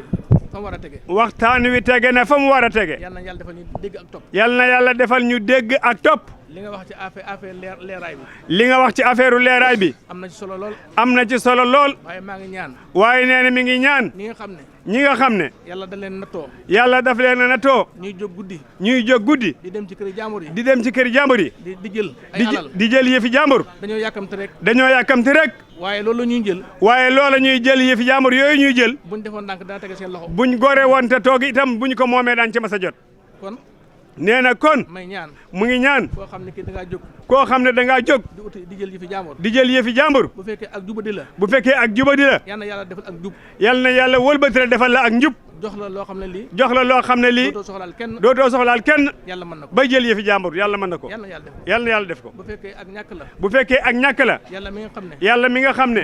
fa mu war a tege. waxtaan wi tege na fa mu war a tege. yal na yàlla defal ñu dégg ak topp. yal na yàlla defal ñu dégg ak topp. li nga wax ci affaire leeraay bi. li nga wax ci affaire leeraay bi. am na ci solo lool. am na ci solo lool. waaye maa ngi ñaan. waaye nee na mi ngi ñaan. ñi nga xam ne. yàlla da leen nattoo. yàlla daf leen nattoo. ñuy jóg guddi. di dem ci këri jàmbur yi. di dem ci këri jàmbur yi. di jël ay alal di jël yëfi jàmbur. dañoo yàkkamti rek. waaye loolu ñuy jël. jël yëfi jàmbur yooyu ñuy jël. buñ defoon ndànk dana tege seen loxo. buñ gore woon te toog itam buñ ko moomee daan ci mas a jot. kon. nee na kon. may ñaan. mu ngi ñaan. koo xam ne kii da ngaa jóg. koo xam ne da ngaa jóg. di jël yëfi jàmbur. di jël yëfi jàmbur. bu fekkee ak jubadi la. yal na yàlla defal ak jub. yal na yàlla wëlbati la defal la ak njub. jox la loo xam ne lii. dootoo soxlaal kenn. yàlla mën na ko. bay jël yëfi jàmbur yàlla mën na ko. yal na yàlla def ko. bu fekkee ak ñàkk la. yàlla mi nga xam ne.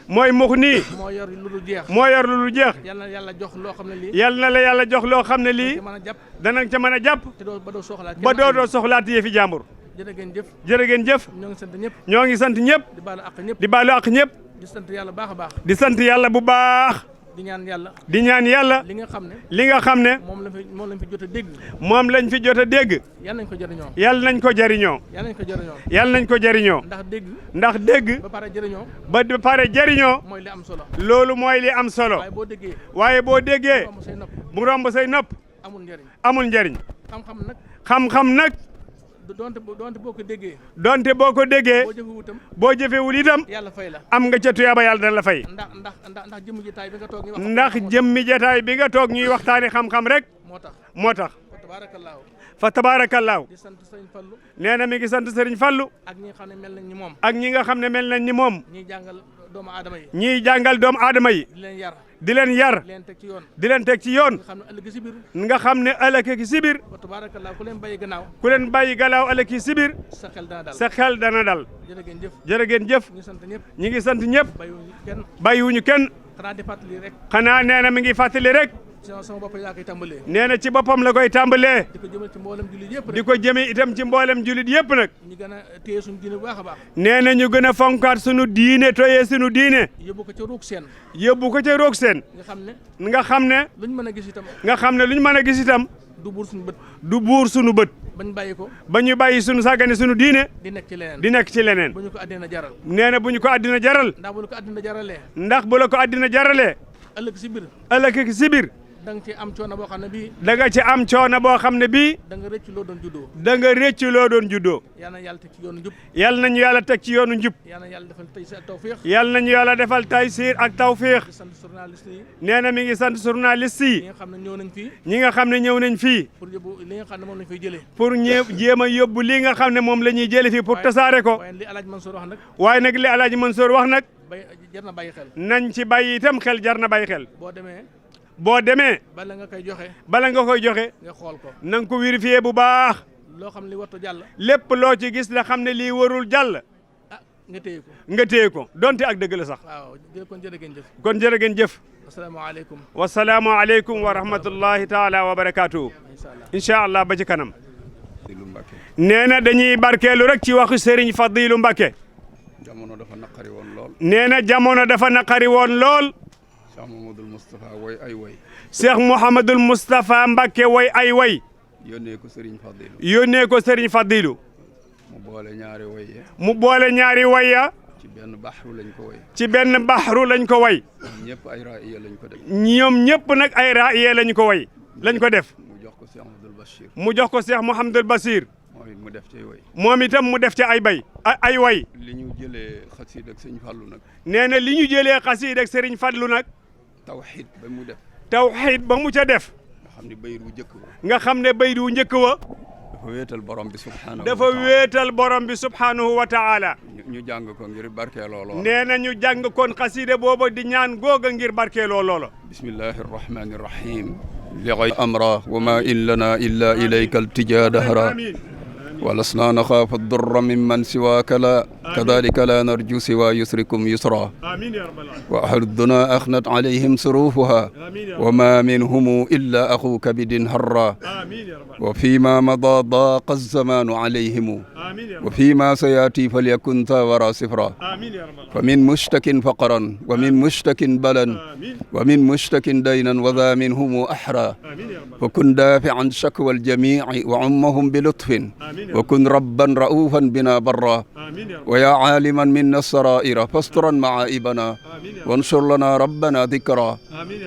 mooy mux nii. moo yor lu dul jeex. yal na yàlla jox loo xam ne lii. yal na la yàlla jox loo xam ne lii. danañ ca mën a jàpp. ba dootoo soxlaati yëfi jàmbur. jërë ngeen jëf. ñoo ngi sant ñëpp. di baalu àq ñëpp. di sant yàlla baax a baax. di sant yàlla bu baax. di ñaan yàlla. di ñaan yàlla. li nga xam ne. li nga xam ne. moom lañ fi jot a dégg. moom lañ fi jot a dégg. yal nañ ko jëriñoo. yal nañ ko jëriñoo. yal nañ ko jëriñoo. yal nañ ko jëriñoo. ndax dégg. ba pare jëriñoo. ba pare jëriñoo. mooy li am solo. loolu mooy li am solo. waaye boo déggee. mu romb say nopp. amul njëriñ. xam-xam nag. donte boo ko déggee. donte boo ko déggee. boo jëfewul itam. yàlla fay la. am nga ca tuyaaba yàlla dana la fay. ndax jëmmi jotaay bi nga toog ñuy wax. ndax jëmmi jotaay bi nga toog ñuy waxtaane xam-xam rek. moo tax. fa tabaarakallaahu. di sant Sëriñ Fallu. nee na mi ngi sant Sëriñ Fallu. ak ñi nga xam ne mel nañ ni moom. ak ñi nga xam ne mel nañ ni moom. ñiy jàngal doomu aadama yi. ñiy jàngal doomu aadama yi. di leen yar. di leen yar. di leen teg ci yoon. di leen teg ci yoon. nga xam ne ëllëg nga xam ne ëllëg si biir. ki si biir. fa tabaarakallaahu ku leen bàyyi gannaaw. ku leen bàyyi gannaaw ëllëg ki si biir. sa xel dana dal. sa xel dana dal. jërë ngeen jëf. ñi ngi sant ñëpp. ñi ngi sant ñëpp. bàyyiwuñu kenn. xanaa di fàttali rek. xanaa nee na mi ngi fàttali rek. sama bopp laa koy tàmbalee. nee na ci boppam la koy tàmbalee. di ko jëmee ci mboolem jullit yëpp rek. di ko jëmee itam ci mboolem jullit yëpp nag. ñu gën a téye suñu diine bu baax a baax. nee na ñu gën a fonkaat suñu diine toyee suñu diine. yóbbu ko ca ruug seen. yóbbu ko ca roog seen. nga xam ne. luñ mën a gis itam. nga xam ne luñ mën a gis itam. du buur suñu bët. du buur suñu bët. bañ bàyyi ko. ba ñu bàyyi suñu sàggane suñu diine. di nekk ci leneen. di nekk ci leneen. bu ñu ko àddina jaral. nee na bu ñu ko àddina jaral. ndax bu la ko àddina jaralee. ndax bu la ko àddina jaralee. ëllëg si biir. ëllëg si biir. da nga ci am coono boo xam ne bii. da nga ci am coono boo xam ne bii. da nga rëcc loo doon juddoo. da nga rëcc loo doon juddoo. yal na yàlla teg ci yoonu njub. yal nañu yàlla teg ci yoonu njub. yal na yàlla defal taysiir ak tawfiix. yal nañu yàlla defal taysiir ak tawfiix. di sant journaliste yi. nee na mi ngi sant journaliste yi. ñi nga xam ne ñëw nañ fii. ñi nga xam ne ñëw nañ fii. pour yóbbu li nga xam ne moom lañ fay jëlee. pour jéem a yóbbu li nga xam ne moom la ñuy jëlee fii pour tasaare ko. waaye li El Hadj Mansour wax nag. waaye nag li El Hadj Mansour wax nag. jar na bàyyi xel. nañ ci bàyyi itam xel jar na bàyyi xel. boo demee. bala nga koy joxe. nga xool ko. na nga ko vérifier bu baax. loo xam ne li wartu jàll. lépp loo ci gis la xam ne lii warul jàll. nga téye ko. nga téye ko donte ak dëgg la sax. waaw kon jërë ngeen jëf. kon jërë ngeen jëf. asalaamaaleykum. wasalaamualeykum wa rahmatullahi taala wa barakaatu. incha allah ba ci kanam. nee na dañuy barkeelu rek ci waxu Serigne Fadilu Mbakke. jamono dafa naqari woon lool. nee na jamono dafa naqari woon lool. Cheikh Mouhamadoul Moustapha woy ay woy. Cheikh Mouhamadoul Moustapha Mbakke woy ay woy. yónnee ko Serigne Fadilu. yónnee ko Serigne Fadilu. mu boole ñaari woy ya. mu boole ñaari woy ya. ci benn baxru lañ ko woy. ci benn baxru lañ ko woy. ñëpp ay raaya lañ ko def. ñoom ñëpp nag ay raaya lañ ko woy. lañ ko def. mu jox ko Cheikh Mouhamadoul Bachir. mu jox ko Cheikh Mouhamadoul Bachir. mu def ci woy. moom itam mu def ci ay woy. li ñu jëlee xasiid ak Serigne Fallou nag. nee na li ñu jëlee xasiid ak Serigne Fallou nag. tawxiid ba mu def. tawxiid ba mu ca def. nga xam ne bayit wu njëkk wa. nga xam ne bayit wu njëkk wa. dafa wéetal borom bi subhaanahu. dafa wéetal borom bi subhaanahu wa taala. ñu jàng ko ngir barkeeloo loola. nee na ñu jàng kon xasiida booba di ñaan googa ngir barkeeloo loola. bismillahi rahmaani rahim. li ghayri amra wa ma in lana illa ilayka altijaa dahra ولسنا نخاف الضر ممن سواك لا كذلك لا نرجو سوى يسركم يسرا وأهل الدنا أخنت عليهم سروفها وما منهم إلا أخوك بدن هرا وفيما مضى ضاق الزمان عليهم وفيما سيأتي فليكن ثاورا سفرا فمن مشتك فقرا ومن مشتك بلا ومن مشتك دينا وذا منهم أحرى وكن دافعا شكوى الجميع وعمهم بلطف وكن ربا رؤوفا بنا برا ويا عالما منا السرائر فاسترا معائبنا وانشر لنا ربنا ذكرا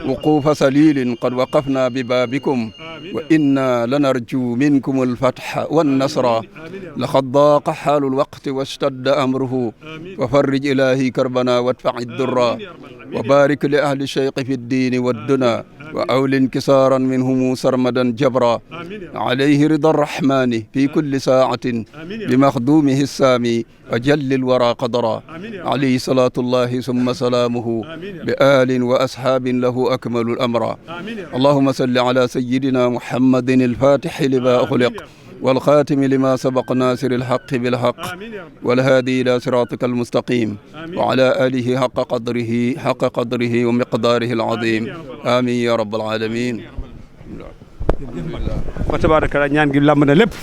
وقوف سليل قد وقفنا ببابكم وإنا لنرجو منكم الفتح والنصر لقد ضاق حال الوقت واشتد أمره وفرج إلهي كربنا وادفع الدرا وبارك لأهل الشيق في الدين والدنا وأول انكسارا منهم سرمدا جبرا عليه رضا الرحمن في كل ساعة بمخدومه السامي وجل الورى قدرا عليه صلاة الله ثم سلامه بآل وأصحاب له أكمل الأمر اللهم صل على سيدنا محمد الفاتح لما أغلق والخاتم لما سبق ناصر الحق بالحق والهادي إلى صراطك المستقيم وعلى آله حق قدره ومقداره العظيم آمين يا رب العالمين fa tabaaraka ñaan gi lamb na lépp